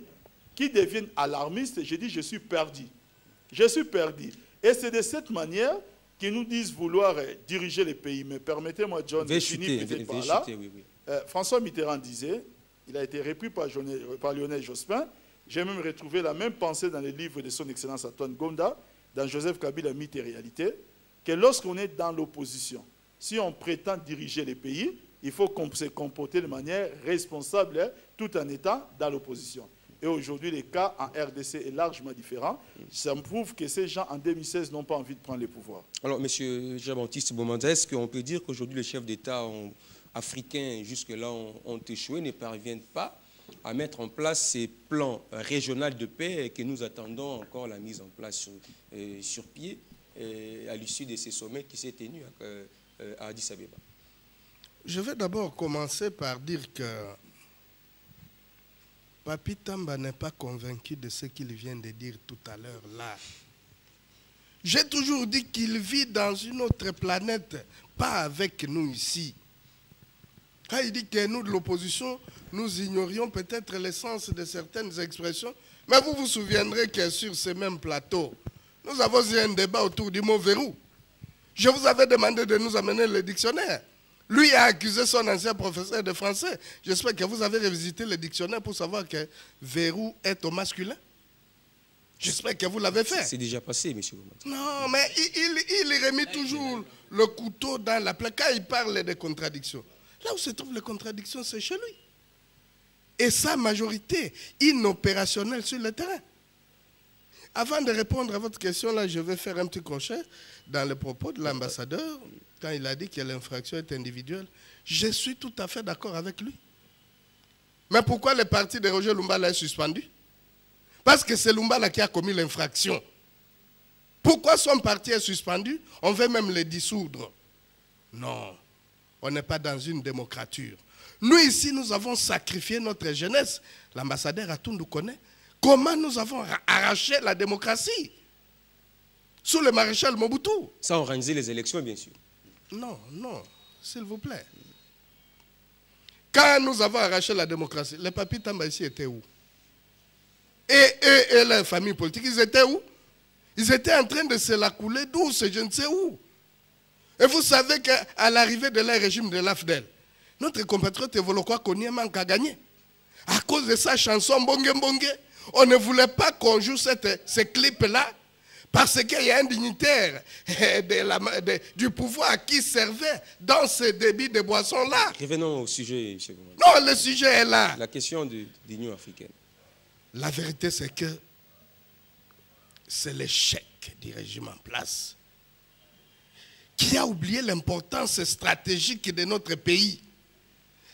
qui deviennent alarmistes, je dis je suis perdu. Je suis perdu. Et c'est de cette manière qu'ils nous disent vouloir diriger les pays. Mais permettez-moi, John, de finir peut-être par là. Oui. François Mitterrand disait, il a été repris par Lionel Jospin, j'ai même retrouvé la même pensée dans les livres de son Excellence Antoine Gonda, dans Joseph Kabila, Mythe et Réalité, que lorsqu'on est dans l'opposition, si on prétend diriger les pays, il faut se comporter de manière responsable tout en étant dans l'opposition. Et aujourd'hui, le cas en RDC est largement différent. Ça me prouve que ces gens, en 2016, n'ont pas envie de prendre le pouvoir. Alors, M. Jean-Baptiste Bomanda, est-ce qu'on peut dire qu'aujourd'hui, les chefs d'État africains, jusque-là, ont échoué, ne parviennent pas à mettre en place ces plans régionaux de paix et que nous attendons encore la mise en place sur pied à l'issue de ces sommets qui s'est tenu à Addis Abeba? Je vais d'abord commencer par dire que Papi Tamba n'est pas convaincu de ce qu'il vient de dire tout à l'heure là. J'ai toujours dit qu'il vit dans une autre planète, pas avec nous ici. Quand il dit que nous, de l'opposition, nous ignorions peut-être l'essence de certaines expressions, mais vous vous souviendrez que sur ce même plateau, nous avons eu un débat autour du mot verrou. Je vous avais demandé de nous amener le dictionnaire. Lui a accusé son ancien professeur de français. J'espère que vous avez revisité le dictionnaire pour savoir que verrou est au masculin. J'espère que vous l'avez fait. C'est déjà passé, monsieur. Non, mais il remet toujours le couteau dans la plaie. Quand il parle des contradictions, là où se trouvent les contradictions, c'est chez lui. Et sa majorité inopérationnelle sur le terrain. Avant de répondre à votre question, là, je vais faire un petit crochet dans le propos de l'ambassadeur. Quand il a dit que l'infraction est individuelle, je suis tout à fait d'accord avec lui. Mais pourquoi le parti de Roger Lumbala est suspendu? Parce que c'est Lumbala qui a commis l'infraction. Pourquoi son parti est suspendu? On veut même le dissoudre. Non, on n'est pas dans une démocrature. Nous ici, nous avons sacrifié notre jeunesse. L'ambassadeur Atundu connaît comment nous avons arraché la démocratie sous le maréchal Mobutu. Ça a organisé les élections, bien sûr. Non, non, s'il vous plaît. Quand nous avons arraché la démocratie, les papis Tamba ici étaient où? Et la famille politique, ils étaient où? Ils étaient en train de se la couler douce, je ne sais où. Et vous savez qu'à l'arrivée de leur régime de l'AFDEL, notre compatriote Evolokwa Koniema a gagné. À cause de sa chanson Bonge Bonge, on ne voulait pas qu'on joue ce clip-là. Parce qu'il y a un dignitaire du pouvoir qui servait dans ce débit de boisson-là. Revenons au sujet, M. Goumane. Non, le sujet est là. La question de l'Union africaine. La vérité, c'est que c'est l'échec du régime en place qui a oublié l'importance stratégique de notre pays.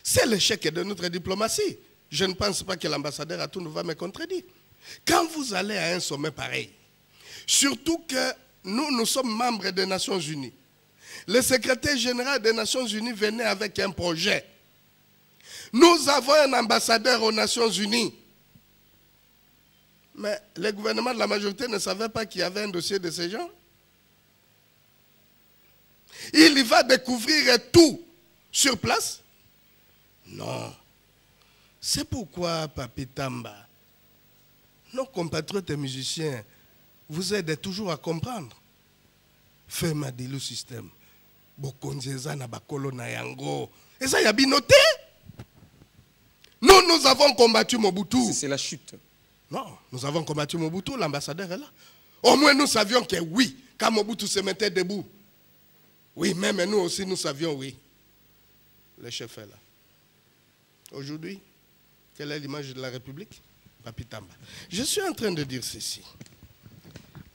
C'est l'échec de notre diplomatie. Je ne pense pas que l'ambassadeur Atundu va me contredire. Quand vous allez à un sommet pareil, surtout que nous sommes membres des Nations Unies. Le secrétaire général des Nations Unies venait avec un projet. Nous avons un ambassadeur aux Nations Unies. Mais le gouvernement de la majorité ne savait pas qu'il y avait un dossier de ces gens. Il va découvrir tout sur place? Non. C'est pourquoi, Papi Tamba, nos compatriotes et musiciens vous aident toujours à comprendre. Fais ma dilu système. Bokonzeza na bakolo na yango. Et ça, y a binoté. Nous avons combattu Mobutu. C'est la chute. Non, nous avons combattu Mobutu, l'ambassadeur est là. Au moins, nous savions que oui, quand Mobutu se mettait debout. Oui, même nous aussi, nous savions oui. Le chef est là. aujourd'hui, quelle est l'image de la République? Papi Tamba. Je suis en train de dire ceci.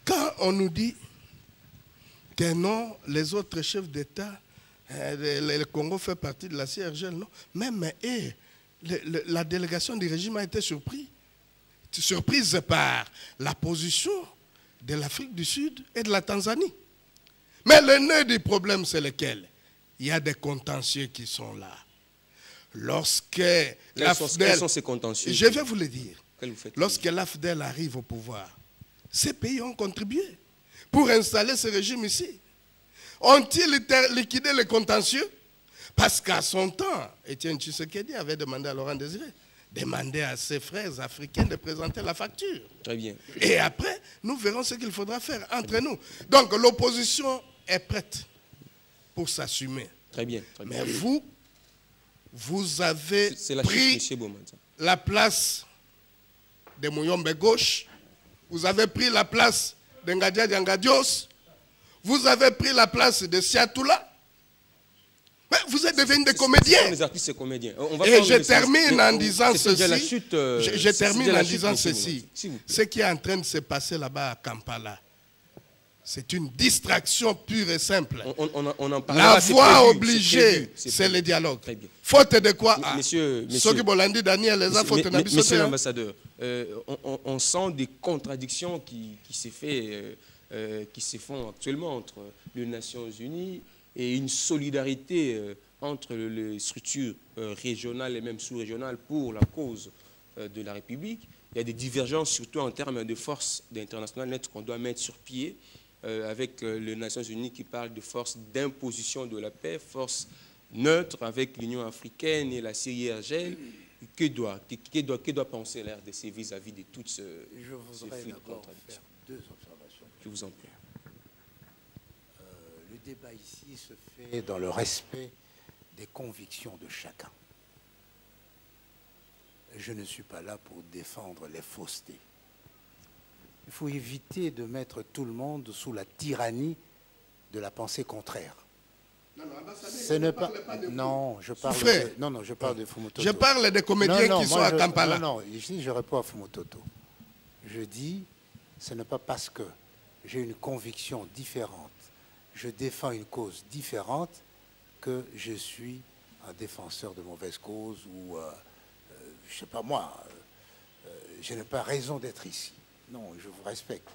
Quand on nous dit que non, les autres chefs d'État, le Congo fait partie de la CIRGL, non. Même la délégation du régime a été surprise par la position de l'Afrique du Sud et de la Tanzanie. Mais le nœud du problème, c'est lequel? Il y a des contentieux qui sont là. Quels sont ces contentieux? Je vais vous le dire. Lorsque l'AFDEL arrive au pouvoir, ces pays ont contribué pour installer ce régime ici. Ont-ils liquidé les contentieux? Parce qu'à son temps, Étienne Tshisekedi avait demandé à Laurent Désiré, demander à ses frères africains de présenter la facture. Très bien. Et après, nous verrons ce qu'il faudra faire entre nous. Donc l'opposition est prête pour s'assumer. Très bien. Mais vous avez pris la place de Mouyombe Gauche, vous avez pris la place de Ngadia Diangadios, vous avez pris la place de Siatoula. Mais vous êtes devenus des comédiens. Les artistes, c'est comédiens. Et je termine en disant ceci. Je termine en disant ceci. Ce qui est en train de se passer là-bas à Kampala, c'est une distraction pure et simple. La voie obligée, c'est le dialogue. Faute de quoi? Monsieur l'ambassadeur, on sent des contradictions qui se font actuellement entre les Nations Unies et une solidarité entre les structures régionales et même sous-régionales pour la cause de la République. Il y a des divergences, surtout en termes de forces internationales nettes qu'on doit mettre sur pied, avec les Nations Unies qui parlent de force d'imposition de la paix, force neutre avec l'Union africaine et la CIRGL. Que doit penser la RDC vis-à-vis de toutes ces Je voudrais d'abord faire deux observations. Je vous en prie. Le débat ici se fait dans le respect des convictions de chacun. Je ne suis pas là pour défendre les faussetés. Il faut éviter de mettre tout le monde sous la tyrannie de la pensée contraire. Ce n'est pas. Non, je parle de. Je parle de Fumototo. Je parle des comédiens qui sont à Kampala. Non, ici je réponds à Fumototo. Je dis, ce n'est pas parce que j'ai une conviction différente, je défends une cause différente, que je suis un défenseur de mauvaise cause ou, je ne sais pas moi, je n'ai pas raison d'être ici. Non, je vous respecte.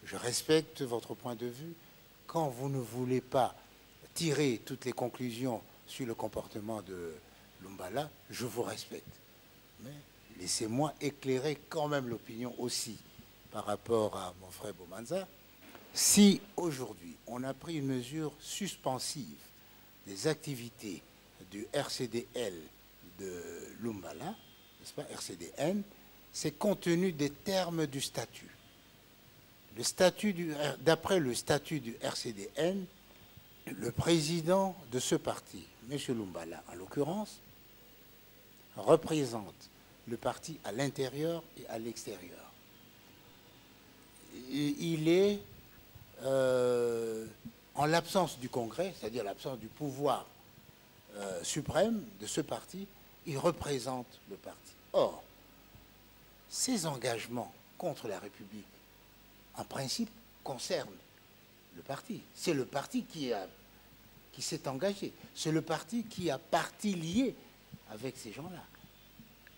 Je respecte votre point de vue. Quand vous ne voulez pas tirer toutes les conclusions sur le comportement de Lumbala, je vous respecte. Mais laissez-moi éclairer quand même l'opinion aussi par rapport à mon frère Bomanza. Si aujourd'hui on a pris une mesure suspensive des activités du RCDL de Lumbala, n'est-ce pas, RCDN, c'est compte tenu des termes du statut. D'après le statut du RCDN, le président de ce parti, M. Lumbala en l'occurrence, représente le parti à l'intérieur et à l'extérieur. Il est, en l'absence du Congrès, c'est-à-dire l'absence du pouvoir suprême de ce parti, il représente le parti. Or, ces engagements contre la République, en principe, concernent le parti. C'est le parti qui s'est engagé. C'est le parti qui a parti lié avec ces gens-là.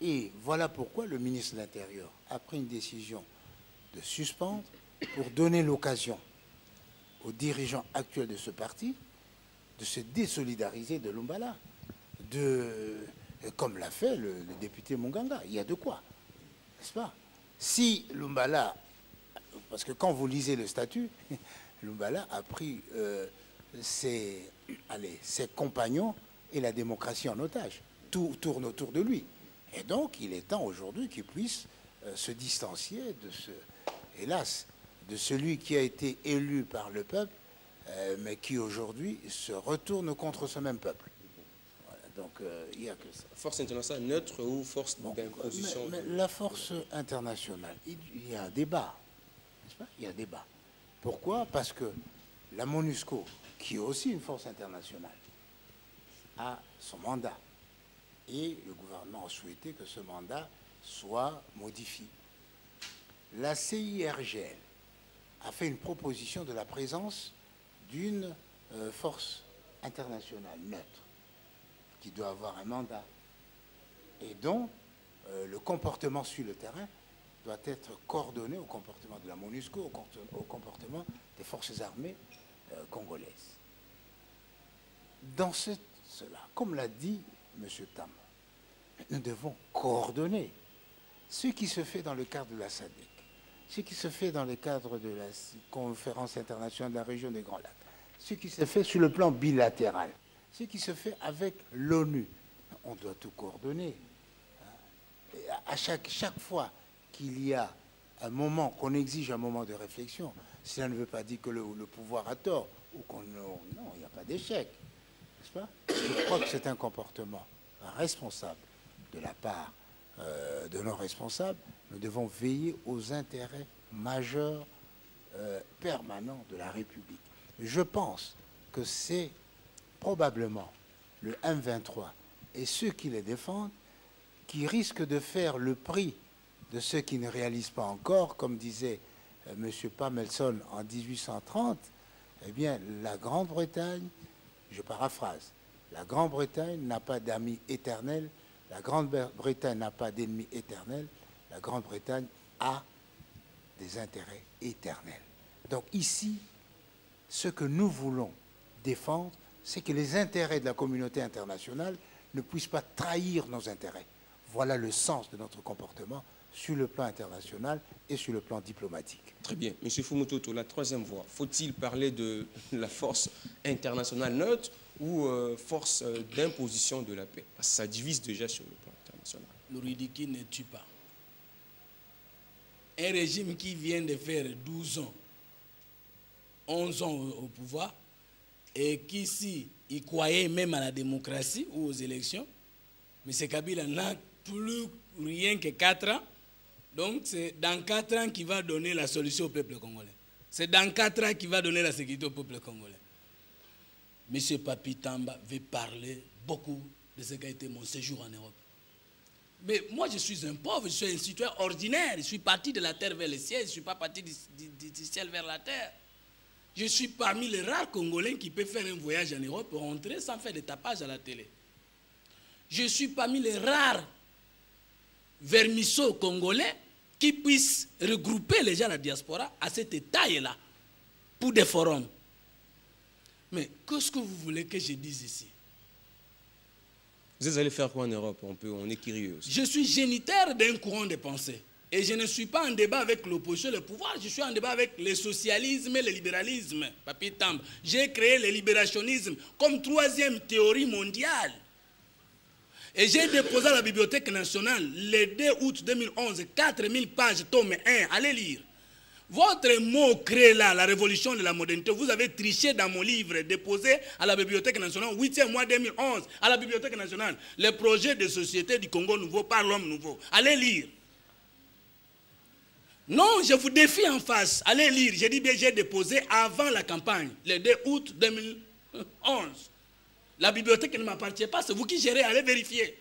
Et voilà pourquoi le ministre de l'Intérieur a pris une décision de suspendre pour donner l'occasion aux dirigeants actuels de ce parti de se désolidariser de Lumbala, comme l'a fait le député Munganga. Il y a de quoi, n'est-ce pas? Si Lumbala, parce que quand vous lisez le statut, Lumbala a pris ses compagnons et la démocratie en otage. Tout tourne autour de lui. Et donc, il est temps aujourd'hui qu'il puisse se distancier hélas, de celui qui a été élu par le peuple, mais qui aujourd'hui se retourne contre ce même peuple. Voilà, donc, il n'y a que ça. Force internationale neutre ou force d'imposition? Mais la force internationale, il y a un débat. N'est-ce pas? Il y a un débat. Pourquoi? Parce que la MONUSCO, qui est aussi une force internationale, a son mandat. Et le gouvernement a souhaité que ce mandat soit modifié. La CIRGL a fait une proposition de la présence d'une force internationale neutre qui doit avoir un mandat et dont le comportement sur le terrain doit être coordonné au comportement de la MONUSCO, au comportement des forces armées congolaises. Dans cela, comme l'a dit M. Tam, nous devons coordonner ce qui se fait dans le cadre de la SADC, ce qui se fait dans le cadre de la conférence internationale de la région des Grands Lacs, ce qui se fait sur le plan bilatéral, ce qui se fait avec l'ONU. On doit tout coordonner. Et à chaque fois qu'il y a un moment, qu'on exige un moment de réflexion, cela ne veut pas dire que le pouvoir a tort, ou qu'on... Non, il n'y a pas d'échec. N'est-ce pas? Je crois que c'est un comportement responsable de la part de nos responsables. Nous devons veiller aux intérêts majeurs permanents de la République. Je pense que c'est probablement le M23 et ceux qui les défendent qui risquent de faire le prix de ceux qui ne réalisent pas encore, comme disait M. Pamelson en 1830, eh bien, la Grande-Bretagne, je paraphrase, la Grande-Bretagne n'a pas d'amis éternels, la Grande-Bretagne n'a pas d'ennemis éternels, la Grande-Bretagne a des intérêts éternels. Donc ici, ce que nous voulons défendre, c'est que les intérêts de la communauté internationale ne puissent pas trahir nos intérêts. Voilà le sens de notre comportement sur le plan international et sur le plan diplomatique. Très bien. Monsieur Fumutoto, la troisième voie, faut-il parler de la force internationale neutre ou force d'imposition de la paix? Parce que ça divise déjà sur le plan international. Le ridicule ne tue pas. Un régime qui vient de faire 12 ans, 11 ans au pouvoir, et qu'ici, il croyait même à la démocratie ou aux élections, mais M. Kabila n'a plus rien que 4 ans. Donc c'est dans 4 ans qu'il va donner la solution au peuple congolais. C'est dans 4 ans qu'il va donner la sécurité au peuple congolais. M. Papi Tamba veut parler beaucoup de ce qu'a été mon séjour en Europe. Mais moi, je suis un pauvre, je suis un citoyen ordinaire. Je suis parti de la terre vers le ciel, je ne suis pas parti du ciel vers la terre. Je suis parmi les rares Congolais qui peuvent faire un voyage en Europe et rentrer sans faire de tapage à la télé. Je suis parmi les rares vermisseaux congolais qui puissent regrouper les gens de la diaspora à cette taille-là pour des forums. Mais qu'est-ce que vous voulez que je dise ici? Vous allez faire quoi en Europe? On est curieux aussi. Je suis géniteur d'un courant de pensée. Et je ne suis pas en débat avec l'opposition et le pouvoir, je suis en débat avec le socialisme et le libéralisme. Papi Tamba. J'ai créé le libérationnisme comme 3e théorie mondiale. Et j'ai déposé à la Bibliothèque nationale le 2 août 2011, 4000 pages, tome 1, allez lire. Votre mot créé là, la révolution de la modernité, vous avez triché dans mon livre déposé à la Bibliothèque nationale, 8e mois 2011, à la Bibliothèque nationale, le projet de société du Congo nouveau par l'homme nouveau. Allez lire. Non, je vous défie en face, allez lire. J'ai dit bien, j'ai déposé avant la campagne, le 2 août 2011. La bibliothèque ne m'appartient pas, c'est vous qui gérez, allez vérifier.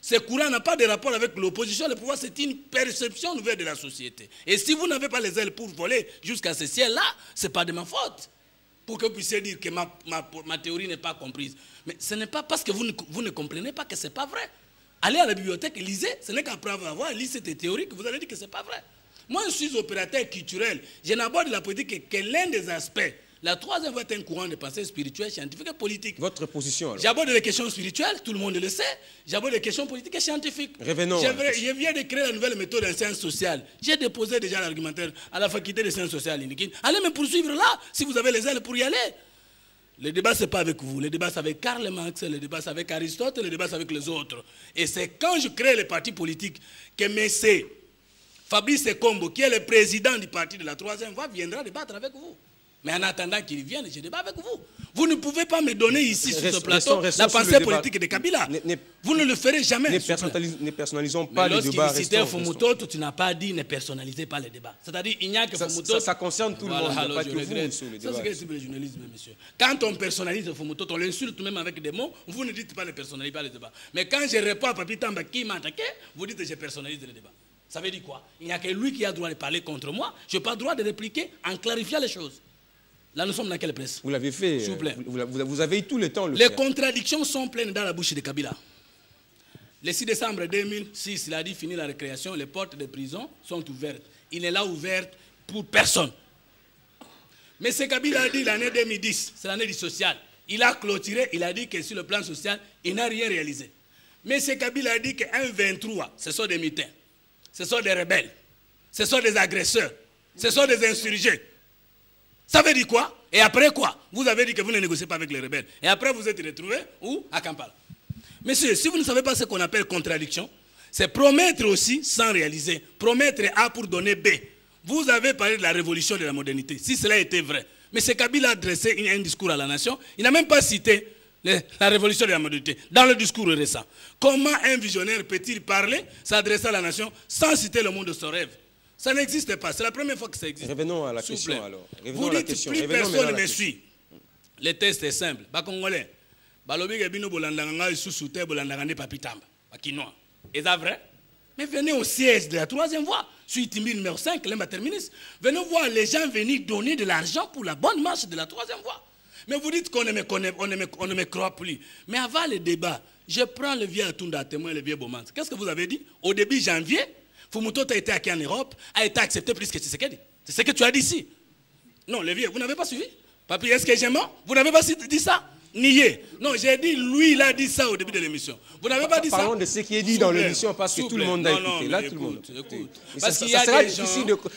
Ce courant n'a pas de rapport avec l'opposition, le pouvoir c'est une perception nouvelle de la société. Et si vous n'avez pas les ailes pour voler jusqu'à ce ciel-là, ce n'est pas de ma faute. Pour que vous puissiez dire que ma théorie n'est pas comprise. Mais ce n'est pas parce que vous ne comprenez pas que ce n'est pas vrai. Allez à la bibliothèque, lisez, ce n'est qu'après avoir lu cette théorie que vous allez dire que ce n'est pas vrai. Moi je suis opérateur culturel, je n'aborde la politique que l'un des aspects. La troisième voie est un courant de pensée spirituelle, scientifique et politique. Votre position alors? J'aborde les questions spirituelles, tout le monde le sait. J'aborde les questions politiques et scientifiques. Revenons. Je viens de créer la nouvelle méthode en sciences sociales. J'ai déposé déjà l'argumentaire à la faculté des sciences sociales. Allez me poursuivre là, si vous avez les ailes pour y aller. Le débat, ce n'est pas avec vous. Le débat, c'est avec Karl Marx, le débat, c'est avec Aristote, le débat, c'est avec les autres. Et c'est quand je crée les partis politiques que M. Fabrice Kombo, qui est le président du parti de la troisième voie, viendra débattre avec vous. Mais en attendant qu'il vienne, je débat avec vous. Vous ne pouvez pas me donner ici, sur ce plateau, la pensée politique de Kabila. Vous ne le ferez jamais. Ne personnalisons pas le débat. Lorsqu'il citait Fumutoto, tu n'as pas dit ne personnalisez pas le débat. C'est-à-dire il n'y a que Fumutoto. Ça concerne tout le monde, pas que vous sur le débat. Ça, c'est le journalisme, monsieur. Quand on personnalise Fumutoto, on l'insulte même avec des mots, vous ne dites pas ne personnalisez pas le débat. Mais quand je réponds à Papi Tamba qui m'a attaqué, vous dites que je personnalise le débat. Ça veut dire quoi? Il n'y a que lui qui a le droit de parler contre moi. Je n'ai pas le droit de répliquer en clarifiant les choses. Là, nous sommes dans quelle presse? Vous l'avez fait. S'il vous plaît. Vous avez eu tout le temps le Les faire. contradictions sont pleines dans la bouche de Kabila. Le 6 décembre 2006, il a dit fini la récréation, les portes des prisons sont ouvertes. Il est là ouverte pour personne. Mais ce Kabila a dit l'année 2010, c'est l'année du social. Il a clôturé, il a dit que sur le plan social, il n'a rien réalisé. Mais ce Kabila a dit qu'un 23, ce sont des mutins, ce sont des rebelles, ce sont des agresseurs, ce sont des insurgés. Ça veut dire quoi? Et après quoi? Vous avez dit que vous ne négociez pas avec les rebelles. Et après, vous êtes retrouvés où? À Kampala. Monsieur, si vous ne savez pas ce qu'on appelle contradiction, c'est promettre aussi sans réaliser. Promettre A pour donner B. Vous avez parlé de la révolution de la modernité. Si cela était vrai. Mais ce Kabila a adressé un discours à la nation. Il n'a même pas cité la révolution de la modernité dans le discours récent. Comment un visionnaire peut-il parler, s'adresser à la nation sans citer le monde de son rêve? Ça n'existe pas. C'est la première fois que ça existe. Revenons à la question alors. Vous dites plus personne ne me suit. Le test est simple. Ba Congolais, balobi ke bino bolandanga isusu te bolandanga ne Papi Tamba. Ba Kinois. Est ça vrai? Mais venez au siège de la troisième voie. Sur Timbi numéro 5, l'Emba Terminus. Venez voir les gens venir donner de l'argent pour la bonne marche de la troisième voie. Mais vous dites qu'on ne me croit plus. Mais avant le débat, je prends le vieux Atunda témoin, le vieux Bomans. Qu'est-ce que vous avez dit? Au début janvier, Fumutoto a été acquis en Europe, a été accepté plus que Tshisekedi. C'est ce que tu as dit ici. Non, le vieux, vous n'avez pas suivi? Papi, est-ce que j'ai mort? Vous n'avez pas dit ça? Nié. Non, j'ai dit, lui, il a dit ça au début de l'émission. Vous n'avez pas dit ça? Parlons de ce qui est dit dans l'émission parce que tout le monde a écouté. Là, tout le monde a écouté. Parce qu'il y a des gens...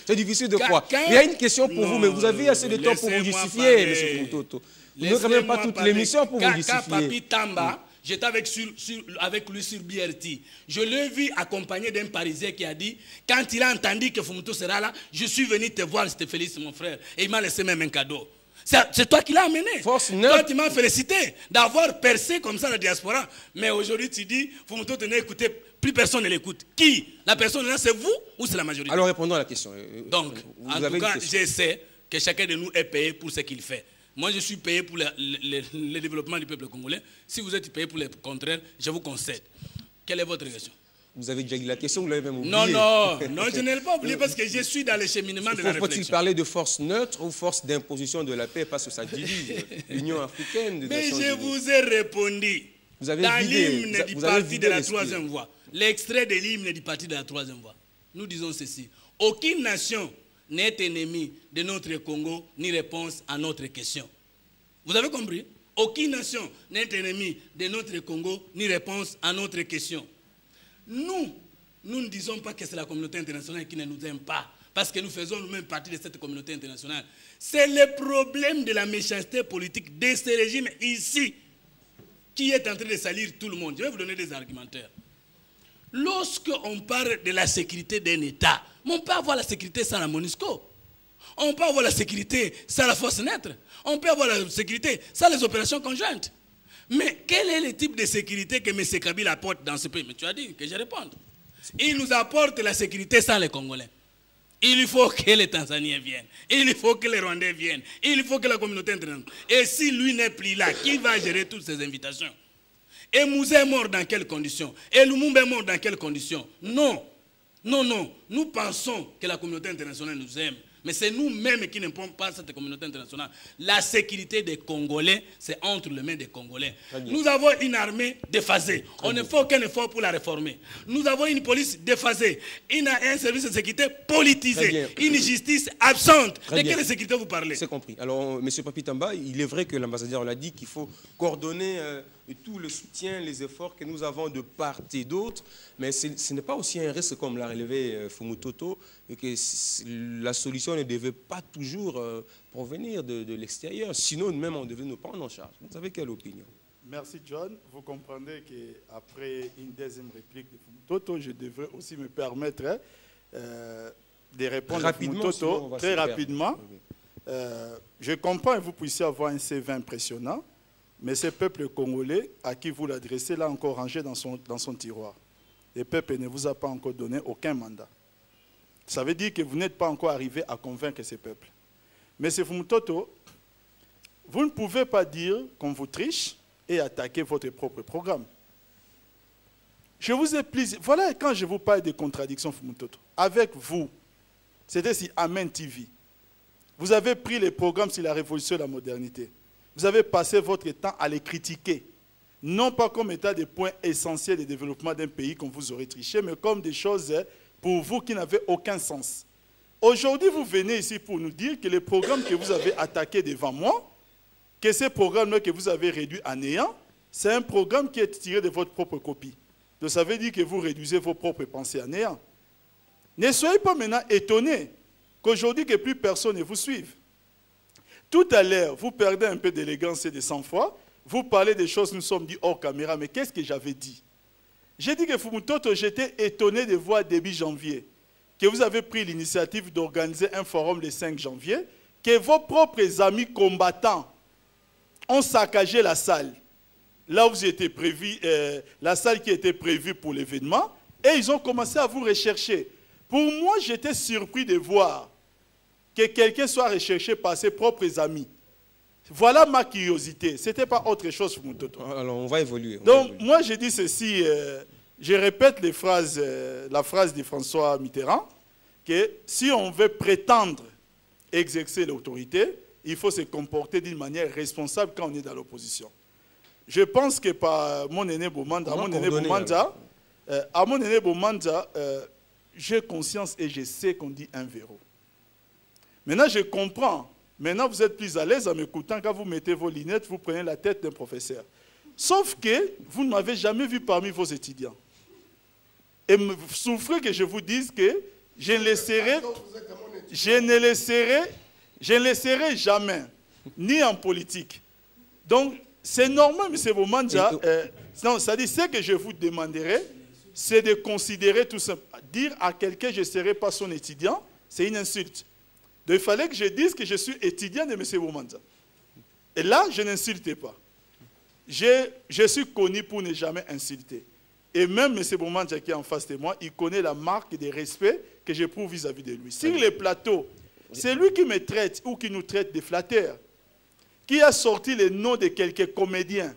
C'est difficile de croire. Il y a une question pour vous, mais vous avez assez de temps pour vous justifier, M. Fumutoto. Vous n'avez même pas toute l'émission pour vous justifier. Papi Tamba, j'étais avec lui sur BRT. Je l'ai vu accompagné d'un Parisien qui a dit, quand il a entendu que Fumutoto sera là, je suis venu te voir, je te félicite mon frère. Et il m'a laissé même un cadeau. C'est toi qui l'as amené. Toi, tu m'as félicité d'avoir percé comme ça la diaspora. Mais aujourd'hui, tu dis, Fumutoto n'a écouté, plus personne ne l'écoute. Qui? La personne là, c'est vous ou c'est la majorité? Alors répondons à la question. Donc, en tout cas, je sais que chacun de nous est payé pour ce qu'il fait. Moi, je suis payé pour le développement du peuple congolais. Si vous êtes payé pour le contraire, je vous concède. Quelle est votre question? Vous avez déjà dit la question, vous l'avez même oublié. Non, je ne l'ai pas oublié parce que je suis dans le cheminement de la réflexion. Faut-il parler de force neutre ou force d'imposition de la paix parce que ça divise l'Union africaine? Mais je vous ai répondu. Vous avez dans vidé, l'hymne du parti de la troisième voie. L'extrait de l'hymne du parti de la troisième voie. Nous disons ceci. Aucune nation n'est ennemie de notre Congo ni réponse à notre question. Vous avez compris? Aucune nation n'est ennemie de notre Congo ni réponse à notre question. Nous ne disons pas que c'est la communauté internationale qui ne nous aime pas, parce que nous faisons nous-mêmes partie de cette communauté internationale. C'est le problème de la méchanceté politique de ce régime ici, qui est en train de salir tout le monde. Je vais vous donner des argumentaires. Lorsqu'on parle de la sécurité d'un État, on peut avoir la sécurité sans la MONUSCO. On peut avoir la sécurité sans la force neutre. On peut avoir la sécurité sans les opérations conjointes. Mais quel est le type de sécurité que M. Kabila apporte dans ce pays? Mais tu as dit que je réponde. Il nous apporte la sécurité sans les Congolais. Il faut que les Tanzaniens viennent. Il faut que les Rwandais viennent. Il faut que la communauté internationale. Et si lui n'est plus là, qui va gérer toutes ces invitations? Et Mouzé est mort dans quelles conditions? Et Lumumba est mort dans quelles conditions? Non. Nous pensons que la communauté internationale nous aime. Mais c'est nous-mêmes qui n'aimons pas cette communauté internationale. La sécurité des Congolais, c'est entre les mains des Congolais. Nous avons une armée déphasée. On ne fait aucun effort pour la réformer. Nous avons une police déphasée. Un service de sécurité politisé. Une justice absente. De quelle sécurité vous parlez? C'est compris. Alors, M. Papi Tamba, il est vrai que l'ambassadeur l'a dit qu'il faut coordonner tout le soutien, les efforts que nous avons de part et d'autre. Mais ce n'est pas aussi un risque comme l'a relevé Fumutoto, que la solution ne devait pas toujours provenir de l'extérieur. Sinon, même, on devait nous prendre en charge. Vous avez quelle opinion? Merci, John. Vous comprenez qu'après une deuxième réplique de Fumutoto, je devrais aussi me permettre de répondre rapidement, à Fumutoto très rapidement. Je comprends que vous puissiez avoir un CV impressionnant, mais ce peuple congolais à qui vous l'adressez, là encore rangé dans son tiroir. Le peuple ne vous a pas encore donné aucun mandat. Ça veut dire que vous n'êtes pas encore arrivé à convaincre ce peuple. Mais c'est Fumutoto, vous ne pouvez pas dire qu'on vous triche et attaquer votre propre programme. Je vous ai plaisir. Voilà quand je vous parle de contradictions, Fumutoto. Avec vous, c'était sur Amen TV. Vous avez pris les programmes sur la révolution et la modernité. Vous avez passé votre temps à les critiquer. Non pas comme état des points essentiels de développement d'un pays qu'on vous aurait triché, mais comme des choses pour vous qui n'avaient aucun sens. Aujourd'hui, vous venez ici pour nous dire que les programmes que vous avez attaqués devant moi, que ces programmes que vous avez réduits à néant, c'est un programme qui est tiré de votre propre copie. Donc ça veut dire que vous réduisez vos propres pensées à néant. Ne soyez pas maintenant étonnés qu'aujourd'hui que plus personne ne vous suive. Tout à l'heure, vous perdez un peu d'élégance et de sang-froid. Vous parlez des choses, nous sommes dit hors caméra, mais qu'est-ce que j'avais dit? J'ai dit que Fumutoto, j'étais étonné de voir début janvier que vous avez pris l'initiative d'organiser un forum le 5 janvier, que vos propres amis combattants ont saccagé la salle. Là où vous étiez prévu, la salle qui était prévue pour l'événement, et ils ont commencé à vous rechercher. Pour moi, j'étais surpris de voir que quelqu'un soit recherché par ses propres amis. Voilà ma curiosité. Ce n'était pas autre chose, Fumutoto. Alors, on va évoluer. Donc, moi, je dis ceci, je répète la phrase de François Mitterrand, que si on veut prétendre exercer l'autorité, il faut se comporter d'une manière responsable quand on est dans l'opposition. Je pense que par mon aîné Bomanda, à mon aîné Bomanda, j'ai conscience et je sais qu'on dit un verrou. Maintenant, je comprends. Maintenant, vous êtes plus à l'aise en m'écoutant. Quand vous mettez vos lunettes, vous prenez la tête d'un professeur. Sauf que vous ne m'avez jamais vu parmi vos étudiants. Et souffrez que je vous dise que je ne laisserai jamais, ni en politique. Donc, c'est normal, M. Bomanda. C'est-à-dire, ce que je vous demanderai, c'est de considérer tout ça. Dire à quelqu'un que je ne serai pas son étudiant, c'est une insulte. Donc, il fallait que je dise que je suis étudiant de M. Bomanda. Et là, je n'insultais pas. Je suis connu pour ne jamais insulter. Et même M. Bomanda qui est en face de moi, il connaît la marque de respect que j'éprouve vis-à-vis de lui. Sur les plateaux, c'est lui qui me traite ou qui nous traite de flatteurs, qui a sorti les noms de quelques comédiens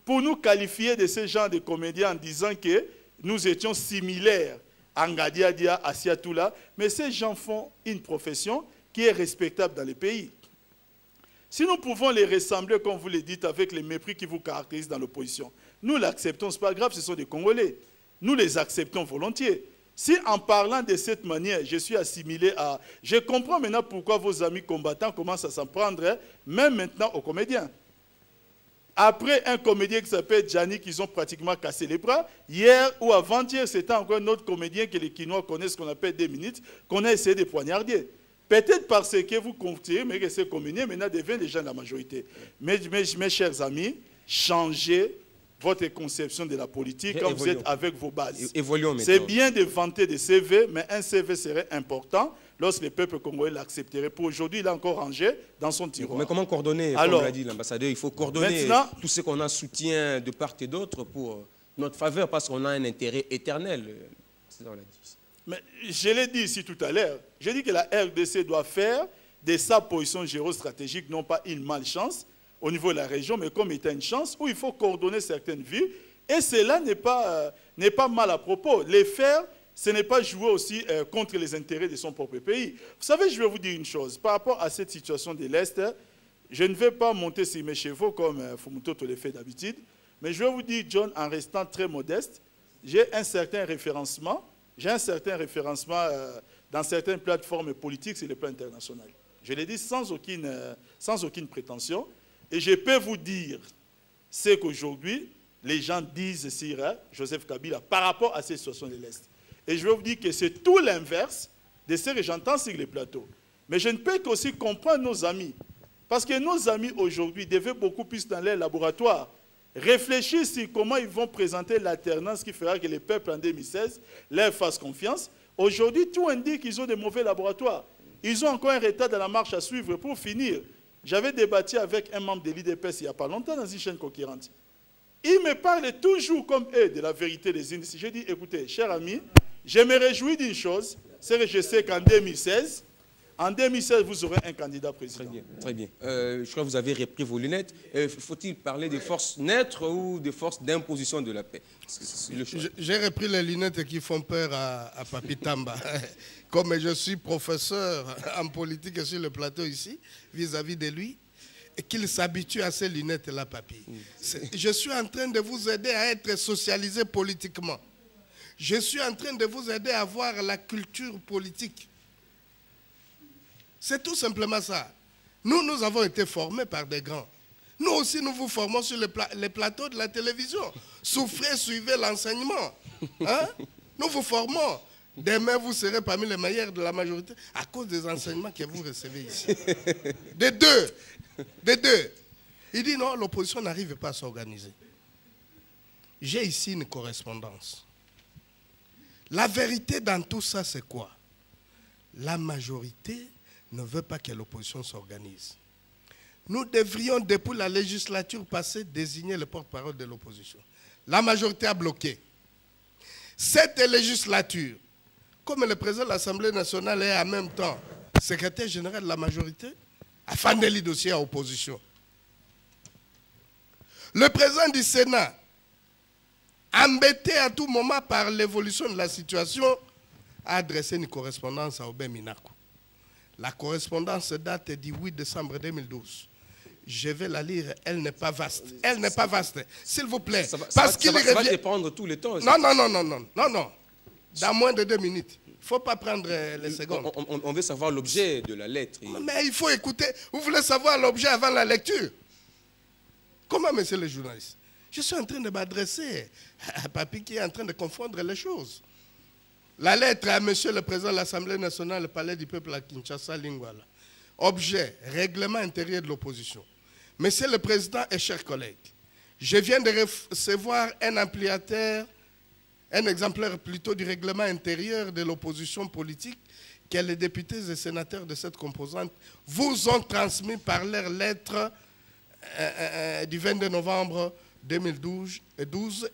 pour nous qualifier de ce genre de comédiens en disant que nous étions similaires à Ngadiadia, à Siatoula, mais ces gens font une profession qui est respectable dans le pays. Si nous pouvons les ressembler, comme vous le dites, avec les mépris qui vous caractérisent dans l'opposition, nous l'acceptons, ce n'est pas grave, ce sont des Congolais. Nous les acceptons volontiers. Si en parlant de cette manière, je suis assimilé à... Je comprends maintenant pourquoi vos amis combattants commencent à s'en prendre, même maintenant aux comédiens. Après un comédien qui s'appelle Gianni, qu'ils ont pratiquement cassé les bras, hier ou avant-hier, c'était encore un autre comédien que les Quinois connaissent, qu'on appelle 2 minutes, qu'on a essayé de poignarder. Peut-être parce que vous confirmez que ces comédiens maintenant deviennent des gens de la majorité. Mais mes chers amis, changez votre conception de la politique quand vous êtes avec vos bases. C'est bien de vanter des CV, mais un CV serait important lorsque le peuple congolais l'accepterait. Pour aujourd'hui, il est encore rangé dans son tiroir. Mais comment coordonner? Comme l'a dit l'ambassadeur, il faut coordonner tout ce qu'on a soutien de part et d'autre pour notre faveur, parce qu'on a un intérêt éternel. C'est ça qu'on l'a dit. Mais je l'ai dit ici tout à l'heure. J'ai dit que la RDC doit faire de sa position géostratégique, non pas une malchance au niveau de la région, mais comme étant une chance où il faut coordonner certaines villes. Et cela n'est pas mal à propos. Les faire, ce n'est pas jouer aussi contre les intérêts de son propre pays. Vous savez, je vais vous dire une chose. Par rapport à cette situation de l'Est, je ne vais pas monter sur mes chevaux comme Fumutoto le fait d'habitude, mais je vais vous dire, John, en restant très modeste, j'ai un certain référencement. Dans certaines plateformes politiques sur le plan international. Je l'ai dit sans aucune prétention. Et je peux vous dire ce qu'aujourd'hui, les gens disent sur Joseph Kabila par rapport à cette situation de l'Est. Et je vais vous dire que c'est tout l'inverse de ce que j'entends sur les plateaux. Mais je ne peux qu'aussi comprendre nos amis. Parce que nos amis aujourd'hui devaient beaucoup plus dans les laboratoires réfléchir sur comment ils vont présenter l'alternance qui fera que les peuples en 2016 leur fassent confiance. Aujourd'hui, tout indique qu'ils ont des mauvais laboratoires. Ils ont encore un retard dans la marche à suivre. Pour finir, j'avais débattu avec un membre de l'IDPS il n'y a pas longtemps dans une chaîne concurrente. Il me parle toujours comme eux de la vérité des indices. J'ai dit, écoutez, cher ami, je me réjouis d'une chose, c'est que je sais qu'en 2016, vous aurez un candidat président. Très bien, très bien. Je crois que vous avez repris vos lunettes. Faut-il parler des forces neutres ou des forces d'imposition de la paix? J'ai repris les lunettes qui font peur à Papi Tamba. Comme je suis professeur en politique sur le plateau ici, vis-à-vis de lui, et qu'il s'habitue à ces lunettes-là, Papi. Je suis en train de vous aider à être socialisé politiquement. Je suis en train de vous aider à avoir la culture politique. C'est tout simplement ça. Nous avons été formés par des grands. Nous aussi, nous vous formons sur les plateaux de la télévision. Souffrez, suivez l'enseignement. Hein? Nous vous formons. Demain, vous serez parmi les meilleurs de la majorité à cause des enseignements que vous recevez ici. Des deux. Il dit non, l'opposition n'arrive pas à s'organiser. J'ai ici une correspondance. La vérité dans tout ça, c'est quoi? La majorité ne veut pas que l'opposition s'organise. Nous devrions, depuis la législature passée, désigner le porte-parole de l'opposition. La majorité a bloqué. Cette législature, comme le président de l'Assemblée nationale est en même temps secrétaire général de la majorité, afin de lui dossier à l'opposition. Le président du Sénat, embêté à tout moment par l'évolution de la situation, a adressé une correspondance à Aubin Minakou. La correspondance date du 8 décembre 2012. Je vais la lire, elle n'est pas vaste. Elle n'est pas vaste, s'il vous plaît. Ça va dépendre tout le temps. Non. Dans moins de 2 minutes. Il ne faut pas prendre les secondes. On veut savoir l'objet de la lettre. Mais il faut écouter. Vous voulez savoir l'objet avant la lecture? Comment, monsieur le journaliste? Je suis en train de m'adresser à Papi qui est en train de confondre les choses. La lettre à monsieur le président de l'Assemblée nationale, le palais du peuple à Kinshasa, Lingwala. Objet, règlement intérieur de l'opposition. Monsieur le président et chers collègues, je viens de recevoir un exemplaire plutôt du règlement intérieur de l'opposition politique que les députés et sénateurs de cette composante vous ont transmis par leur lettre du 22 novembre 2012.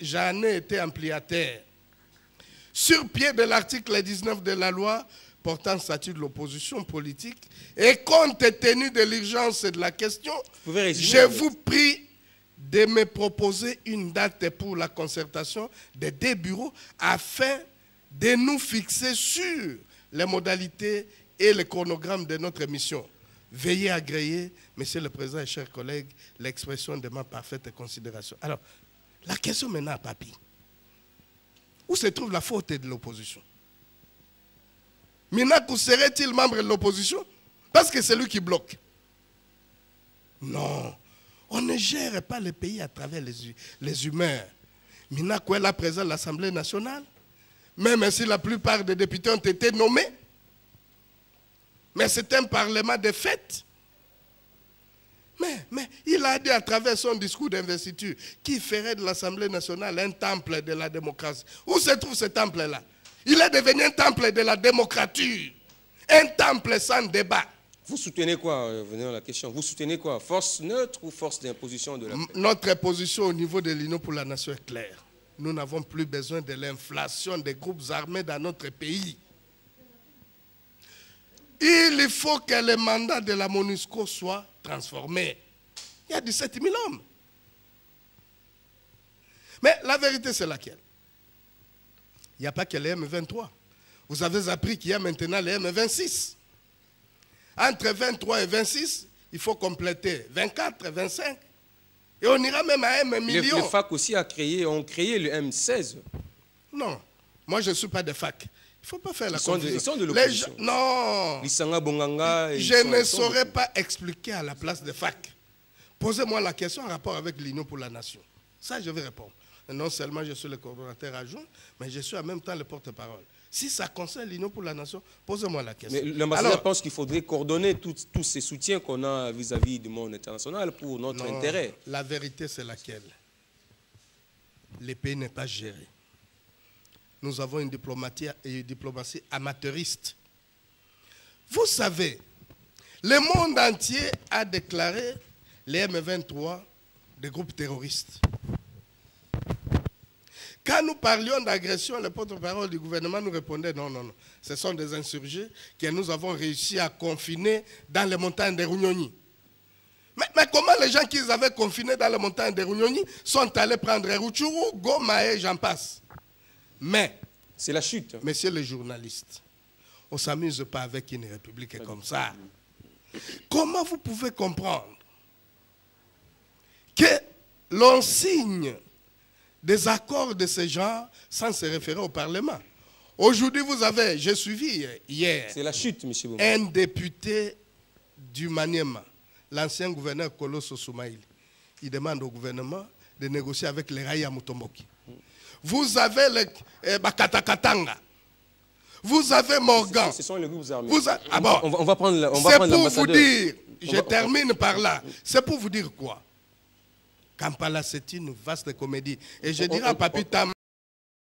J'en ai été ampliataire. Sur pied de l'article 19 de la loi portant statut de l'opposition politique et compte tenu de l'urgence de la question, je vous prie de me proposer une date pour la concertation des 2 bureaux afin de nous fixer sur les modalités et le chronogramme de notre mission. Veuillez agréer, monsieur le président et chers collègues, l'expression de ma parfaite considération. Alors, la question maintenant, Papi. Où se trouve la faute de l'opposition? Minakou serait-il membre de l'opposition? Parce que c'est lui qui bloque. Non. On ne gère pas le pays à travers les humeurs. Minakou est la présidente de l'Assemblée nationale. Même si la plupart des députés ont été nommés. Mais c'est un parlement de fait. Mais il a dit à travers son discours d'investiture qu'il ferait de l'Assemblée nationale un temple de la démocratie. Où se trouve ce temple-là? Il est devenu un temple de la démocrature. Un temple sans débat. Vous soutenez quoi? Venez à la question. Vous soutenez quoi? Force neutre ou force d'imposition de la paix? Notre position au niveau de l'Union pour la nation est claire. Nous n'avons plus besoin de l'inflation des groupes armés dans notre pays. Il faut que le mandat de la MONUSCO soit transformé. Il y a 17 000 hommes. Mais la vérité, c'est laquelle? Il n'y a pas que les M23. Vous avez appris qu'il y a maintenant les M26. Entre 23 et 26, il faut compléter 24, 25. Et on ira même à 1 million. Les FAC aussi ont créé le M16. Non, moi je ne suis pas de FAC. Il ne faut pas faire la confusion. Ils sont de l'opposition. Non. Je ne saurais pas expliquer à la place de FAC. Posez-moi la question en rapport avec l'Union pour la nation. Ça, je vais répondre. Et non seulement je suis le coordonnateur adjoint, mais je suis en même temps le porte-parole. Si ça concerne l'Union pour la nation, posez-moi la question. Mais l'ambassadeur pense qu'il faudrait coordonner tous ces soutiens qu'on a vis-à-vis du monde international pour notre intérêt. La vérité, c'est laquelle? Le pays n'est pas géré. Nous avons une diplomatie amateuriste. Vous savez, le monde entier a déclaré les M23 des groupes terroristes. Quand nous parlions d'agression, le porte-parole du gouvernement nous répondait non, non, non. Ce sont des insurgés que nous avons réussi à confiner dans les montagnes de Runyoni. Mais comment les gens qu'ils avaient confinés dans les montagnes de Runyoni sont allés prendre Rutshuru, Goma et j'en passe? Mais, c'est la chute. Messieurs les journalistes, on ne s'amuse pas avec une république comme ça. Comment vous pouvez comprendre que l'on signe des accords de ce genre sans se référer au Parlement? Aujourd'hui, vous avez, j'ai suivi hier, c'est la chute, M. Boumba, un député du Maniema, l'ancien gouverneur Koloso Soumaïli. Il demande au gouvernement de négocier avec les Raïa Mutomboki. Vous avez les Bakatakatanga. Vous avez Morgan. Ce sont les groupes armés. Ah bon, on va prendre c'est pour vous dire, je termine par là, c'est pour vous dire quoi? Kampala, c'est une vaste comédie. Et je dirais à Papi Tam,